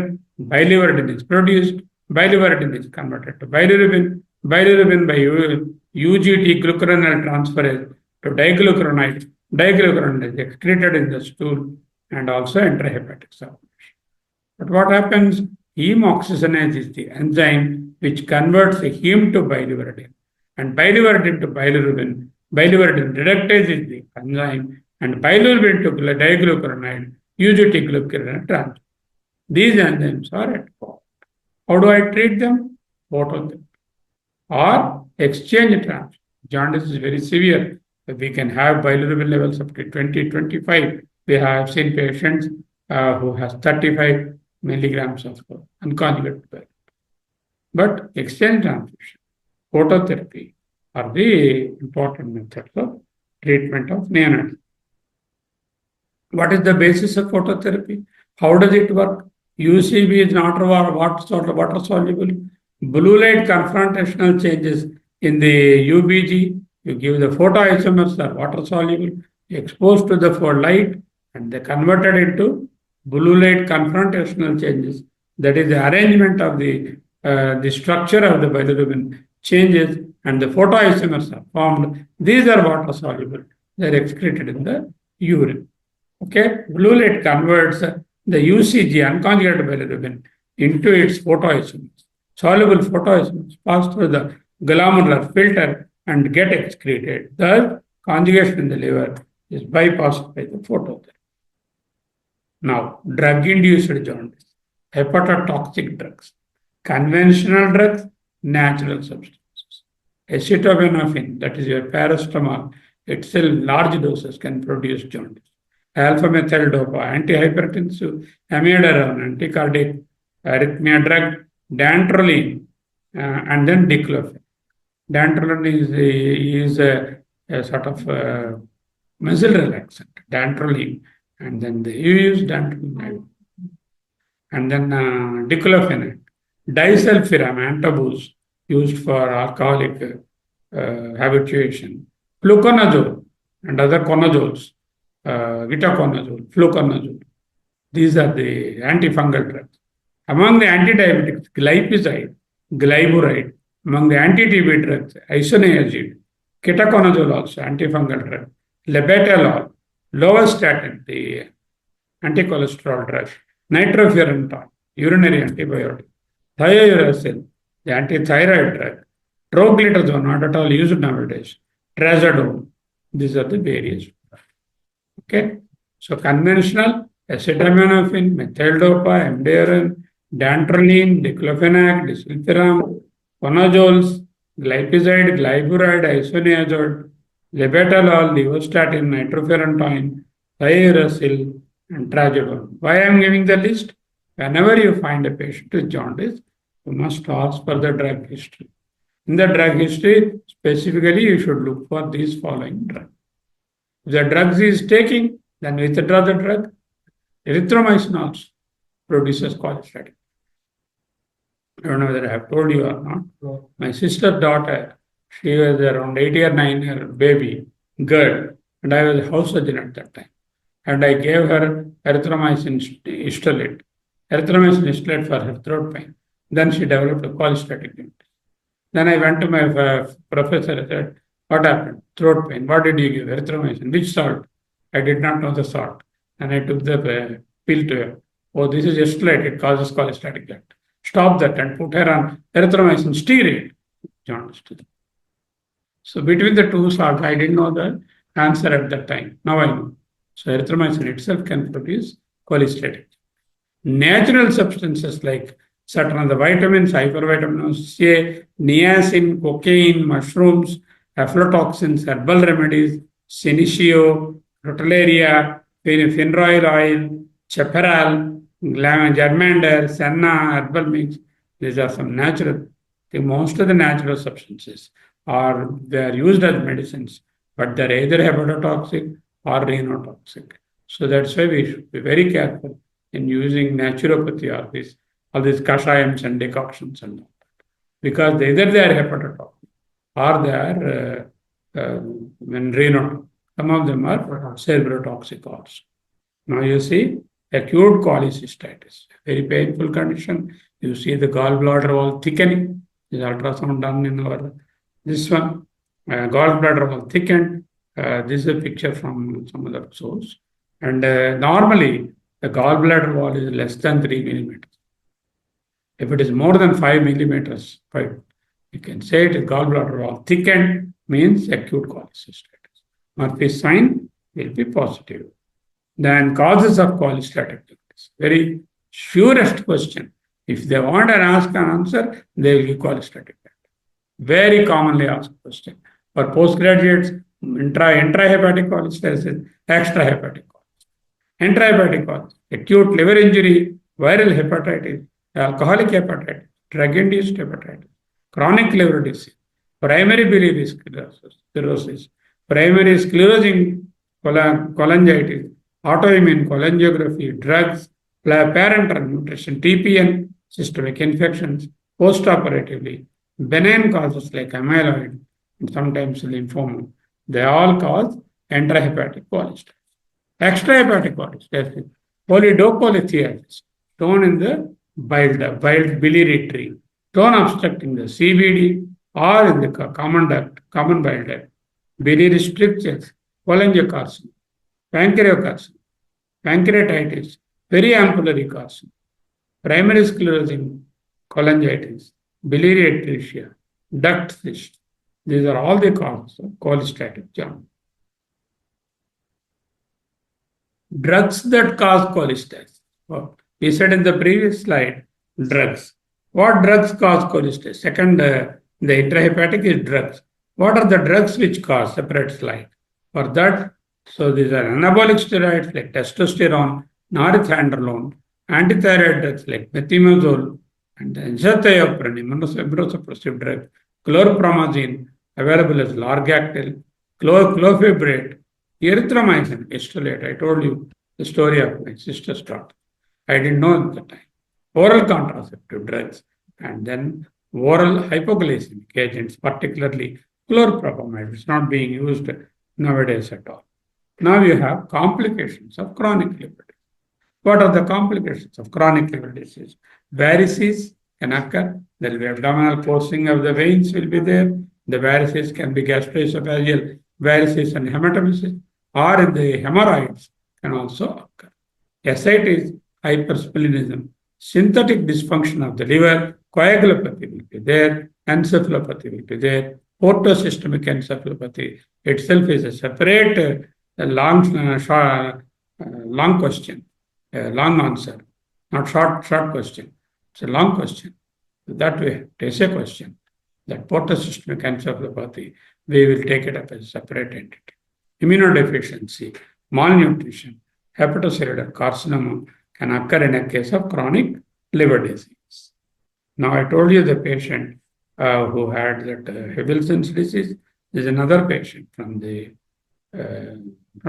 Biliverdin is produced. Biliverdin is converted to bilirubin. Bilirubin by UGT glucuronide transferase to diglucuronide. Diglucuronide is excreted in the stool and also intrahepatic circulation. But what happens? Heme oxygenase is the enzyme which converts the heme to biliverdin, and biliverdin to bilirubin. Biliverdin reductase is the enzyme, and bilirubin to diglucuronide, UGT glucuronide transfer. These enzymes are at fault. How do I treat them? Phototherapy or exchange transfer. Jaundice is very severe. We can have bilirubin levels up to 20-25. We have seen patients who has 35 milligrams of unconjugated bilirubin. But exchange transfusion, phototherapy are the important methods of treatment of neonates. What is the basis of phototherapy? How does it work? UCB is not water soluble. Blue light confrontational changes in the UBG. You give the photoisomers are water soluble, exposed to the light, and they converted into blue light confrontational changes. That is the arrangement of the structure of the bilirubin changes, and the photoisomers are formed. These are water soluble. They are excreted in the urine. Okay, blue light converts the UCG, unconjugated bilirubin, into its photoisomers. Soluble photoisomers pass through the glomerular filter and get excreted. Thus, conjugation in the liver is bypassed by the phototherapy. Now, drug-induced jaundice, hepatotoxic drugs, conventional drugs, natural substances. Acetaminophen, that is your paracetamol, itself large doses can produce jaundice. Alpha-methyl dopa, antihypertensive, amiodarone, anticardiac arrhythmia drug, dantrolene, and then diclofenac. Dantrolene is a sort of muscle relaxant, dantrolene, and then you use dantrolene, and then diclofenac, disulfiram, antabuse, used for alcoholic habituation, fluconazole and other conazoles, vitaconazole, fluconazole. These are the antifungal drugs. Among the antidiabetics, glipizide, glyburide. Among the anti-TB drugs, isoniazid, ketoconazole also, antifungal drug, labetalol, lovastatin, the anti-cholesterol drug, nitrofurantoin, urinary antibiotic, thiazide, the anti-thyroid drug, troglitazone, not at all used nowadays, trazodone. These are the various. Okay, so conventional acetaminophen, methyl dopa, amiodarone, dantrolene, diclofenac, disulfiram, conazoles, glipizide, glyburide, isoniazid, labetalol, lovastatin, nitrofurantoin, thiazide, and trazodone. Why I am giving the list? Whenever you find a patient with jaundice, you must ask for the drug history. In the drug history, specifically, you should look for these following drugs. If the drugs he is taking, then withdraw the drug. Erythromycin also produces cholestatic. I don't know whether I have told you or not. My sister's daughter, she was around 8 or 9 year baby girl, and I was a house surgeon at that time. And I gave her erythromycin istolate. Erythromycin istolate for her throat pain. Then she developed a cholestatic jaundice. Then I went to my professor and said, what happened? Throat pain. What did you give? Erythromycin. Which salt? I did not know the salt. And I took the pill to her. Oh, this is istolate. It causes cholestatic jaundice. Stop that and put her on erythromycin stearate. Jaundice. So between the two salts, I didn't know the answer at that time. Now I know. So erythromycin itself can produce cholestatic. Natural substances like certain of the vitamins, hypervitamins A, niacin, cocaine, mushrooms, aflatoxins, herbal remedies, senecio, rotularia, fenroyal oil, chaparral, germander, senna, herbal mix. These are some natural. Most of the natural substances they are used as medicines, but they're either hepatotoxic or renotoxic. So that's why we should be very careful in using naturopathy or all these kashayams and decoctions and all. Because either they are hepatotoxic or they are renal. Some of them are cerebrotoxic also. Now you see acute cholecystitis, very painful condition. You see the gallbladder wall thickening. This ultrasound done in our this one. Gallbladder wall thickened. This is a picture from some other source. And normally the gallbladder wall is less than 3 millimeters. If it is more than 5 millimeters, you can say it is gallbladder wall thickened, means acute cholecystitis. Murphy's sign will be positive. Then causes of cholestatic jaundice. Very surest question. If they want an ask an answer, they will give cholestatic jaundice. Very commonly asked question. For postgraduates, intrahepatic cholestasis, extrahepatic cholestasis. Intrahepatic cholestasis, acute liver injury, viral hepatitis, alcoholic hepatitis, drug-induced hepatitis, chronic liver disease, primary biliary cirrhosis, primary sclerosing cholangitis, autoimmune cholangiography, drugs, parenteral nutrition, TPN, systemic infections, postoperatively, benign causes like amyloid, and sometimes lymphoma, they all cause intrahepatic cholestasis. Extrahepatic cholestasis, polydocholithiasis, stone in the bile biliary tree, stone obstructing the CBD or in the common duct, common bile duct, biliary strictures, cholangiocarcinoma, pancreocarcinoma, pancreatitis, periampullary carcinoma, primary sclerosing cholangitis, biliary atresia, duct cyst. These are all the causes of cholestatic jaundice. Drugs that cause cholestasis. We said in the previous slide, drugs. What drugs cause cholestasis? Second, the intrahepatic is drugs. What are the drugs which cause? Separate slide. For that, so these are anabolic steroids like testosterone, norethindrolone, antithyroid drugs like methimazole, and azathioprine, immunosuppressive drug, chlorpromazine, available as Largactil, clofebrate, erythromycin, estrolate. I told you the story of my sister's daughter. I didn't know at the time. Oral contraceptive drugs, and then oral hypoglycemic agents, particularly chlorpropamide, is not being used nowadays at all. Now you have complications of chronic liver disease. What are the complications of chronic liver disease? Varices can occur. There will be abdominal forcing of the veins will be there. The varices can be gastroesophageal varices and hematemesis, or in the hemorrhoids can also occur. Ascites, hypersplenism, synthetic dysfunction of the liver, coagulopathy will be there, encephalopathy will be there, portosystemic encephalopathy itself is a separate long question, long answer, not short question. It's a long question. That way, it is a question. That portosystemic encephalopathy, we will take it up as a separate entity. Immunodeficiency, malnutrition, hepatocellular carcinoma can occur in a case of chronic liver disease. Now, I told you the patient who had that Hebelson's disease. There's another patient from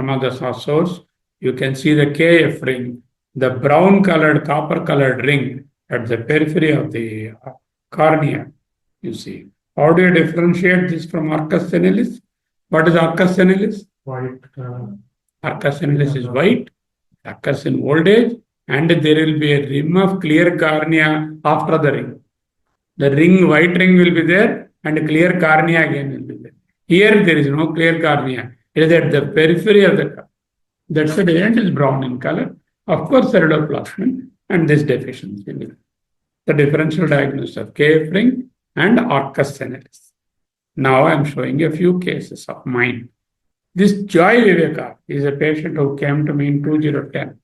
other source. You can see the KF ring, the brown-colored, copper-colored ring at the periphery of the cornea. You see. How do you differentiate this from arcus senilis? What is arcus senilis? White. Arcus senilis is white, occurs in old age, and there will be a rim of clear cornea after the ring. The white ring will be there, and clear cornea again will be there. Here there is no clear cornea. It is at the periphery of the cornea. That's why the end is brown in color. Of course, ceruloplasmin and this deficiency. The differential diagnosis of KF ring and arcus senilis. Now I am showing a few cases of mine. This Joy Viveka is a patient who came to me in 2010.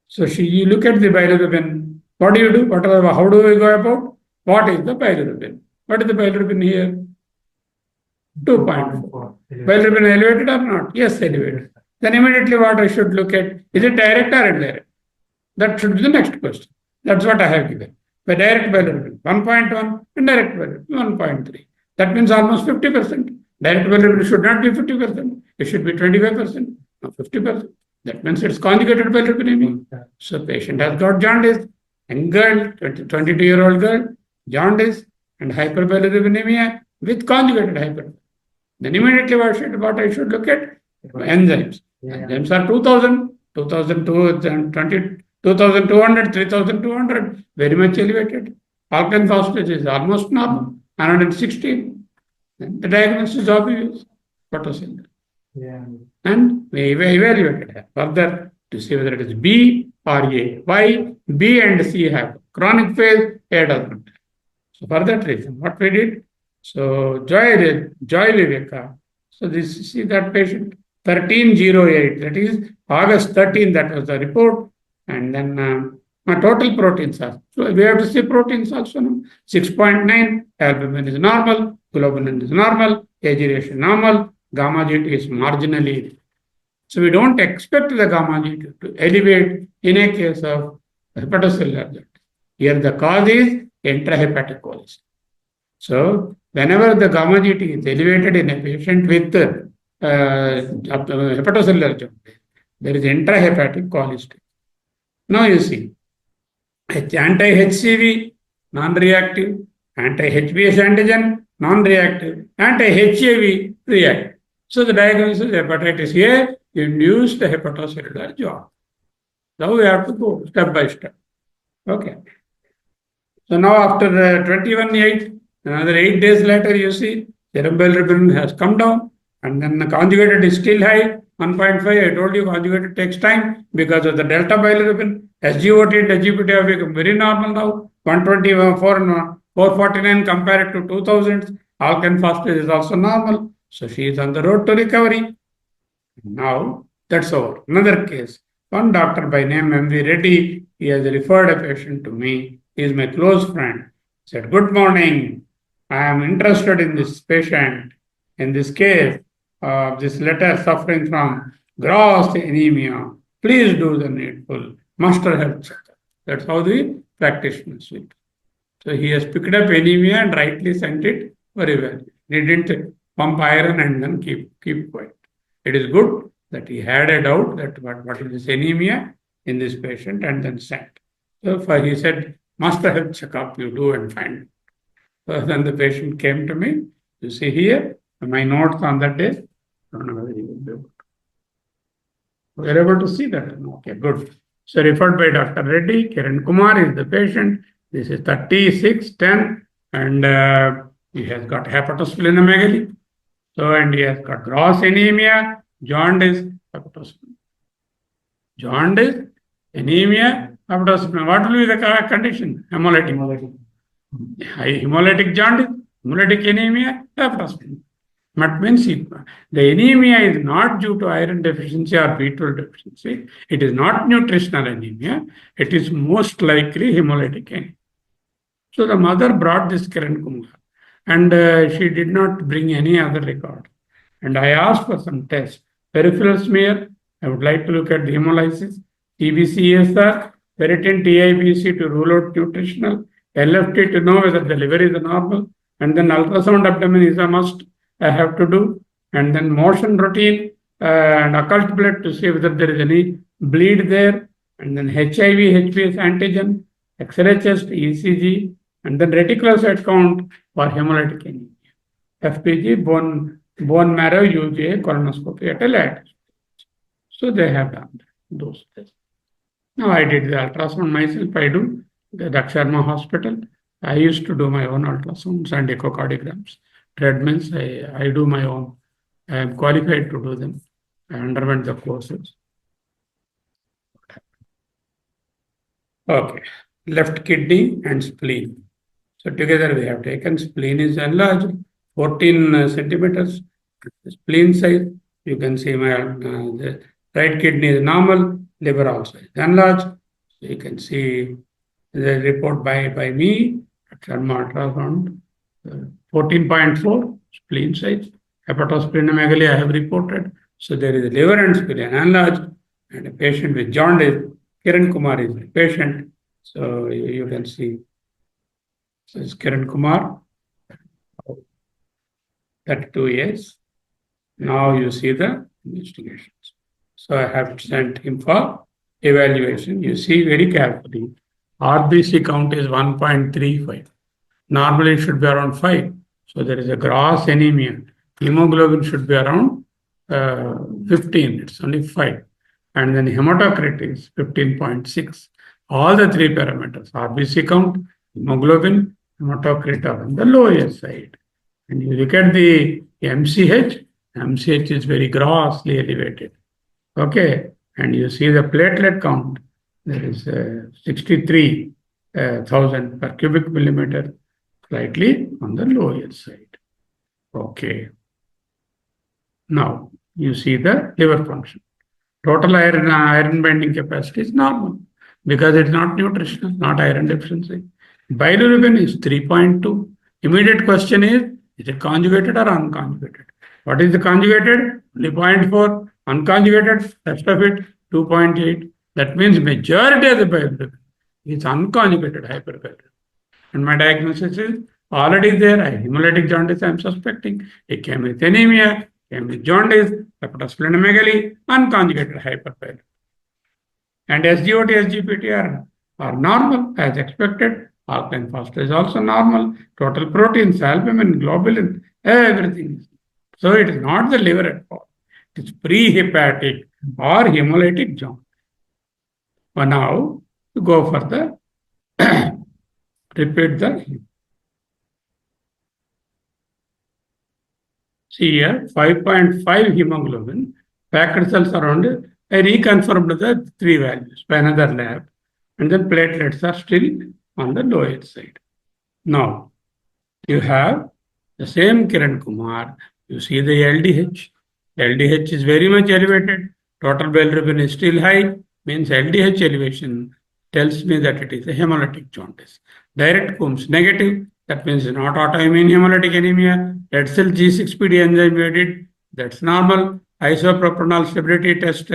So you look at the bilirubin. What do you do? How do we go about? What is the bilirubin? What is the bilirubin here? 2.4. Bilirubin elevated or not? Yes, elevated. Then immediately what I should look at, is it direct or indirect? That should be the next question. That's what I have given. By direct bilirubin, 1.1, indirect bilirubin, 1.3. That means almost 50%. Direct bilirubin should not be 50%. It should be 25%, not 50%. That means it's conjugated bilirubin. So patient has got jaundice, and girl, 22-year-old girl, jaundice and hyperbilirubinemia with conjugated hyper. Then immediately what I should look at? Enzymes. Enzymes are 2000, 2200, 3200, very much elevated. Alkaline phosphatase is almost normal, 116. The diagnosis is obvious, photosynthesis. And we evaluated her further to see whether it is B or A. Why? B and C have chronic phase, A does not. So for that reason, what we did, so Joy Viveka, so this, see that patient, 1308, that is August 13, that was the report. And then my total proteins are, so we have to see proteins also. 6.9, albumin is normal, globulin is normal, AG ratio normal, gamma GT is marginally. So we don't expect the gamma GT to elevate in a case of hepatocellular jaundice. Here the cause is intrahepatic colitis. So whenever the gamma GT is elevated in a patient with hepatocellular jaundice, there is intrahepatic colitis. Now you see, anti-HCV, non-reactive, anti-HBs antigen, non-reactive, anti-HAV, reactive. So the diagnosis of hepatitis A induced hepatocellular jaundice. Now we have to go step by step. Okay. So now after 21/8, another 8 days later, you see serum bilirubin has come down, and then the conjugated is still high, 1.5. I told you conjugated takes time because of the delta bilirubin. SGOT and SGPT have become very normal now. 124 and 449 compared to 2000. Alkaline phosphatase is also normal. So she is on the road to recovery. Now that's over. Another case. One doctor by name M.V. Reddy, he has referred a patient to me. He is my close friend. He said, "Good morning. I am interested in this patient. In this case, this letter suffering from gross anemia. Please do the needful. Master health checkup." That's how the practitioners will. So he has picked up anemia and rightly sent it for evaluation. He didn't pump iron and then keep quiet. It is good that he had a doubt that what is this anemia in this patient and then sent. So he said, "Master health checkup you do and find." So then the patient came to me. You see here, my notes on that day. I don't know whether you will be able to. We are able to see that. Okay, good. So referred by Dr. Reddy, Kiran Kumar is the patient. This is 3610 and he has got hepatosplenomegaly. So, and he has got gross anemia, jaundice, hepatosplenomegaly. Jaundice, anemia, hepatosplenomegaly. What will be the condition? Hemolytic. High hemolytic jaundice, hemolytic anemia, hepatosplenomegaly. That means the anemia is not due to iron deficiency or B12 deficiency. It is not nutritional anemia. It is most likely hemolytic anemia. So the mother brought this Kiran Kumar and she did not bring any other record. And I asked for some tests. Peripheral smear, I would like to look at the hemolysis, TBC-ESR, ferritin TIBC to rule out nutritional, LFT to know whether the liver is normal, and then ultrasound abdomen is a must. I have to do, and then motion routine and occult blood to see whether there is any bleed there, and then HIV, HBs antigen, X-ray chest, ECG, and then reticulocyte count for hemolytic anemia, FPG, bone marrow, UGA, colonoscopy at a later. So they have done those tests. Now I did the ultrasound myself. I do the Sarma hospital. I used to do my own ultrasounds and echocardiograms. Treadmills, I do my own. I am qualified to do them. I underwent the courses. Okay, left kidney and spleen. So together we have taken spleen is enlarged, 14 centimeters. Spleen size, you can see my the right kidney is normal, liver also is enlarged. So you can see the report by me, Sarma ultrasound. 14.4 spleen size, hepatosplenomegaly I have reported. So there is a liver and spleen enlarged, and a patient with jaundice. Kiran Kumar is the patient. So you can see. So it's Kiran Kumar, 32 years. Now you see the investigations. So I have sent him for evaluation. You see very carefully. RBC count is 1.35. Normally it should be around 5. So there is a gross anemia. Hemoglobin should be around 15. It's only 5. And then hematocrit is 15.6. All the three parameters, RBC count, hemoglobin, hematocrit are on the lower side. And you look at the MCH is very grossly elevated. Okay, and you see the platelet count, there is 63,000 per cubic millimeter, slightly on the lower side. Okay. Now, you see the liver function. Total iron binding capacity is normal because it's not nutritional, not iron deficiency. Bilirubin is 3.2. Immediate question is it conjugated or unconjugated? What is the conjugated? Only 0.4. Unconjugated, rest of it 2.8. That means majority of the bilirubin is unconjugated hyperbilirubin. And my diagnosis is already there. I hemolytic jaundice I am suspecting. It came with anemia, came with jaundice, hepatosplenomegaly, unconjugated hyperbilirubin. And SGOT, SGPT are normal as expected. Alkaline phosphatase is also normal. Total proteins, albumin, globulin, everything is. So it is not the liver at fault. It is pre-hepatic or hemolytic jaundice. But now to go for the repeat the. See here 5.5 hemoglobin, packed cells around. I reconfirmed the three values by another lab, and then platelets are still on the lower side. Now you have the same Kiran Kumar. You see the LDH. LDH is very much elevated. Total bilirubin is still high. Means LDH elevation tells me that it is a hemolytic jaundice. Direct Coombs negative. That means not autoimmune hemolytic anemia. Red cell G6PD enzyme we did. That's normal. Isopropanol stability test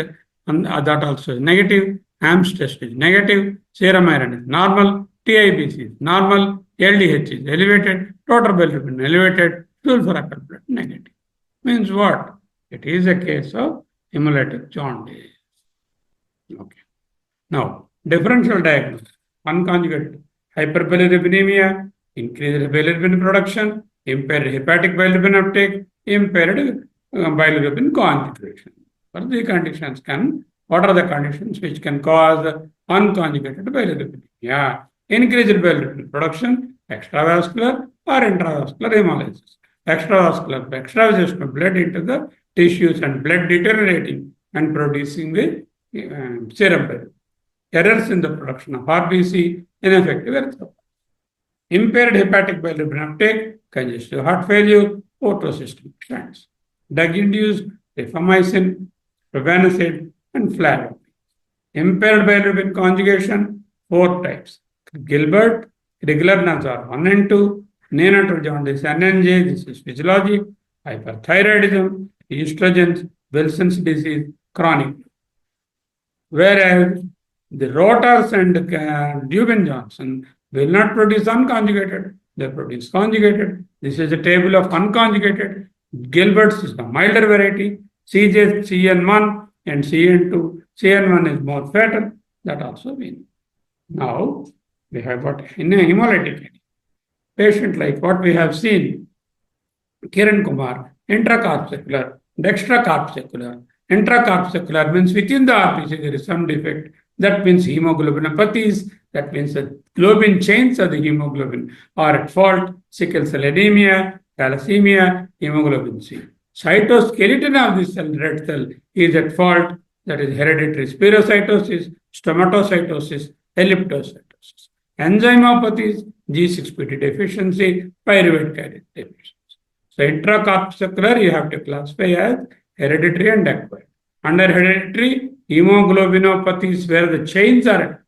and that also is negative. AMS test is negative. Serum iron is normal. TIBC is normal. LDH is elevated. Total bilirubin elevated. Sulfur blood negative. Means what? It is a case of hemolytic jaundice. Okay. Now, differential diagnosis. Unconjugated hyperbilirubinemia, increased bilirubin production, impaired hepatic bilirubin uptake, impaired bilirubin conjugation. What are the conditions which can cause unconjugated bilirubinemia? Increased bilirubin production, extravascular or intravascular hemolysis. Extravascular blood into the tissues and blood deteriorating and producing the serum bilirubin. Errors in the production of RBC, ineffective erythropoiesis. Impaired hepatic bilirubin uptake, congestive heart failure, portosystemic stents. Drug-induced rifamycin, probenecid, and flavin. Impaired bilirubin conjugation, 4 types. Gilbert, regular Nazar 1 and 2, neonatal jaundice NNJ, this is physiologic, hyperthyroidism, estrogens, Wilson's disease, chronic. Whereas the Roters and Dubin Johnson will not produce unconjugated, they produce conjugated. This is a table of unconjugated. Gilbert's is the milder variety, CJ, CN1 and CN2. CN1 is more fatal, that also we know. Now, we have got in a hemolytic patient like what we have seen, Kiran Kumar, intracarpsecular, dextracarpsecular. Intracarpsecular means within the RBC there is some defect. That means hemoglobinopathies. That means the globin chains of the hemoglobin are at fault. Sickle cell anemia, thalassemia, hemoglobin C. Cytoskeleton of this cell, red cell, is at fault. That is hereditary spirocytosis, stomatocytosis, elliptocytosis. Enzymopathies, G6PD deficiency, pyruvate kinase deficiency. So intracarpsecular you have to classify as hereditary and acquired. Under hereditary, hemoglobinopathies where the chains are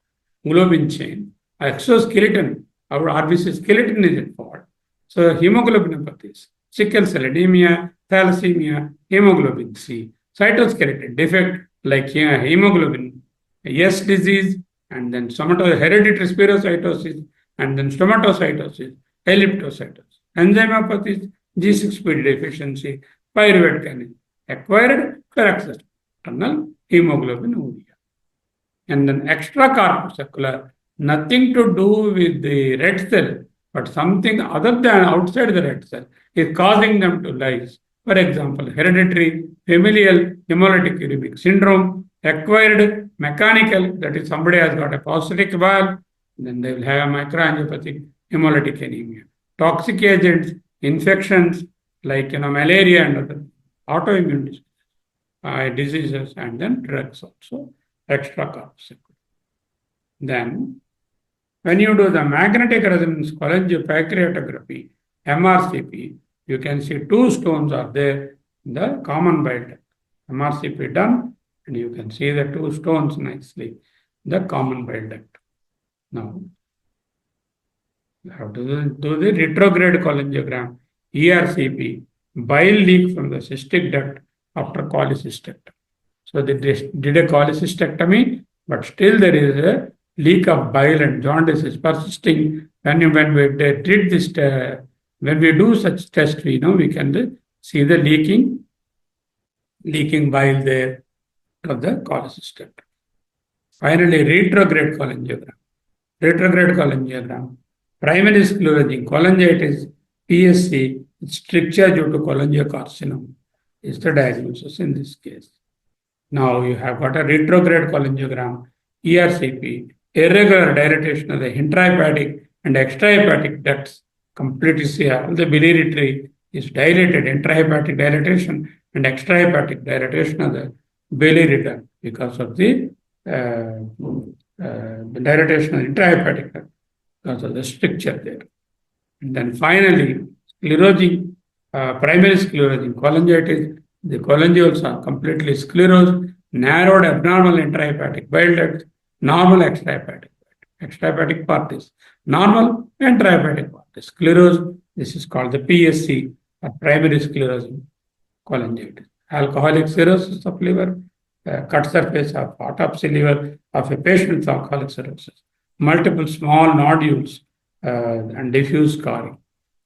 globin chain, exoskeleton, our RBC skeleton is at fault. So hemoglobinopathies, sickle cell anemia, thalassemia, hemoglobin C, cytoskeleton defect like hemoglobin S disease, and then hereditary spirocytosis, and then stomatocytosis, elliptocytosis. Enzymopathies, G6PD deficiency, pyruvate kinase. Acquired, peroxisome. maternal hemoglobinuria. And then extracorpuscular, nothing to do with the red cell, but something other than outside the red cell is causing them to lyse. For example, hereditary familial hemolytic uremic syndrome, acquired mechanical, that is somebody has got a prosthetic valve, then they will have a microangiopathic hemolytic anemia. Toxic agents, infections like malaria and other autoimmune diseases, and then drugs also, extracorpuscular. Then, when you do the magnetic resonance cholangiopancreatography, MRCP, you can see two stones are there in the common bile duct. MRCP done, and you can see the two stones nicely in the common bile duct. Now, you have to do the retrograde cholangiogram, ERCP, bile leak from the cystic duct after cholecystectomy. So they did a cholecystectomy, but still there is a leak of bile and jaundice is persisting. When we did this, when we do such test, we can see the leaking bile there of the cholecystectomy. Finally, retrograde cholangiogram. Retrograde cholangiogram. Primary sclerosing cholangitis, PSC, stricture due to cholangiocarcinoma is the diagnosis in this case. Now you have got a retrograde cholangiogram, ERCP, irregular dilatation of the intrahepatic and extrahepatic ducts. Completely see all the biliary tree is dilated, intrahepatic dilatation and extrahepatic dilatation of the biliary duct because of the dilatation of the intrahepatic duct because of the stricture there. And then finally, sclerosing, primary sclerosing cholangitis, the cholangioles are completely sclerosed, narrowed abnormal intrahepatic bile ducts, normal extrahepatic. Extrahepatic part is normal, intrahepatic part is sclerosed. This is called the PSC, or primary sclerosing cholangitis. Alcoholic cirrhosis of liver, cut surface of autopsy liver of a patient with alcoholic cirrhosis, multiple small nodules and diffuse scarring.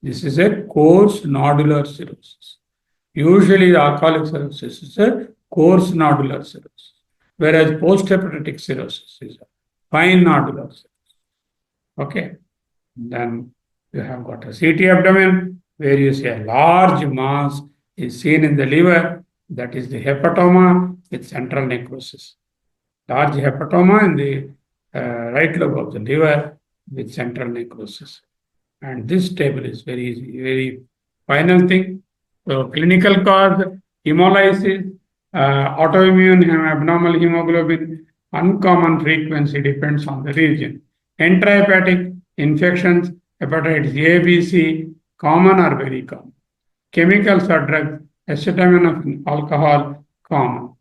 This is a coarse nodular cirrhosis. Usually, the alcoholic cirrhosis is a coarse nodular cirrhosis, whereas post-hepatic cirrhosis is a fine nodular cirrhosis. Okay. Then you have got a CT abdomen where you see a large mass is seen in the liver. That is the hepatoma with central necrosis. Large hepatoma in the right lobe of the liver with central necrosis. And this table is very easy, very final thing. So clinical cause, hemolysis, autoimmune abnormal hemoglobin, uncommon frequency depends on the region. Intrahepatic infections, hepatitis A, B, C, common or very common. Chemicals or drugs, acetaminophen, alcohol, common.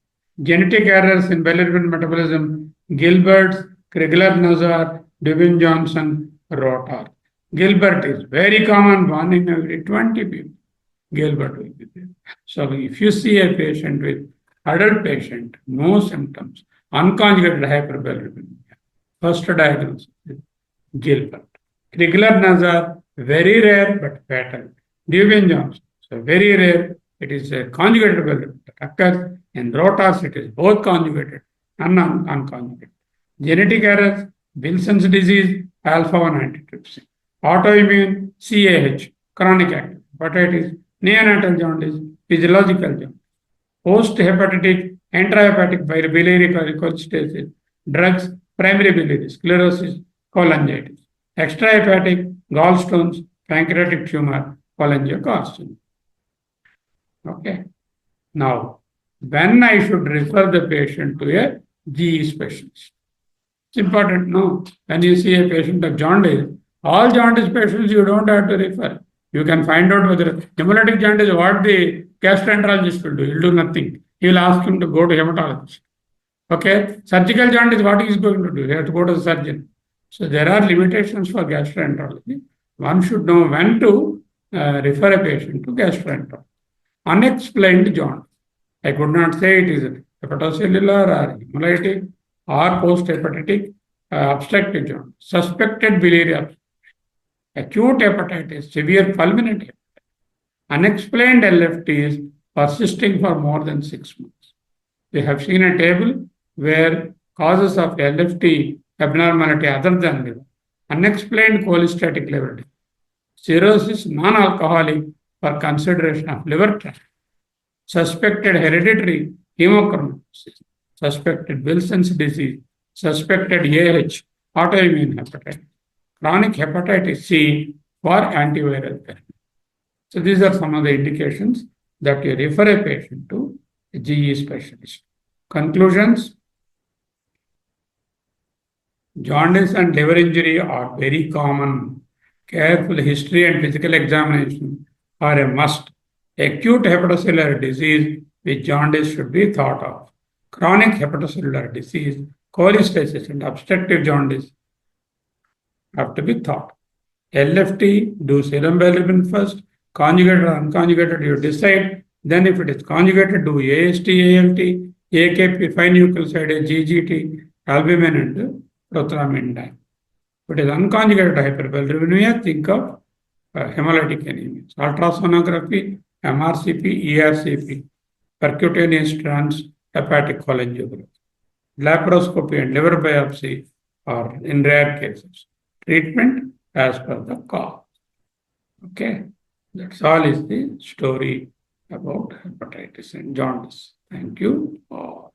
Genetic errors in bilirubin metabolism, Gilbert's, Crigler-Nazar, Dubin-Johnson, Rotar. Gilbert is very common, 1 in every 20 people. Gilbert will be there. So if you see a patient with adult patient, no symptoms, unconjugated hyperbilirubinemia, first diagnosis is Gilbert. Crigler-Nazar, very rare but fatal. Dubin-Johnson, so very rare. It is a conjugated bilirubin that occurs. In Rotas, it is both conjugated and unconjugated. Genetic errors, Wilson's disease, alpha-1 antitrypsin. Autoimmune, CAH, chronic active hepatitis, neonatal jaundice, physiological jaundice. Post-hepatic, intrahepatic biliary cholestasis, drugs, primary biliary sclerosis, cholangitis. Extrahepatic, gallstones, pancreatic tumor, cholangiocarcinoma. Okay. Now, when I should refer the patient to a GE specialist? It's important, no? When you see a patient of jaundice, all jaundice patients you don't have to refer. You can find out whether hemolytic jaundice, what the gastroenterologist will do. He'll do nothing. He will ask him to go to hematologist. Okay? Surgical jaundice, what he is going to do? He has to go to the surgeon. So there are limitations for gastroenterology. One should know when to refer a patient to gastroenterology. Unexplained jaundice. I could not say it is hepatocellular or hemolytic or post-hepatic obstructive jaundice. Suspected biliary obstruction. Acute hepatitis, severe fulminant hepatitis. Unexplained LFT is persisting for more than 6 months. We have seen a table where causes of LFT abnormality other than liver, unexplained cholestatic liver disease, cirrhosis non-alcoholic for consideration of liver transplant, suspected hereditary hemochromatosis, suspected Wilson's disease, suspected AH, autoimmune hepatitis, chronic hepatitis C for antiviral therapy. So these are some of the indications that you refer a patient to a GE specialist. Conclusions: jaundice and liver injury are very common. Careful history and physical examination are a must. Acute hepatocellular disease with jaundice should be thought of. Chronic hepatocellular disease, cholestasis, and obstructive jaundice have to be thought. LFT, do serum bilirubin first, conjugated or unconjugated, you decide. Then if it is conjugated, do AST, ALT, AKP, fine nucleoside, GGT, albumin, and prothrombin. If it is unconjugated hyperbilirubinemia, think of hemolytic anemia. Ultrasonography, MRCP, ERCP, percutaneous transhepatic cholangiography. Laparoscopy and liver biopsy are in rare cases. Treatment as per the cause. Okay, that's all is the story about hepatitis and jaundice. Thank you all.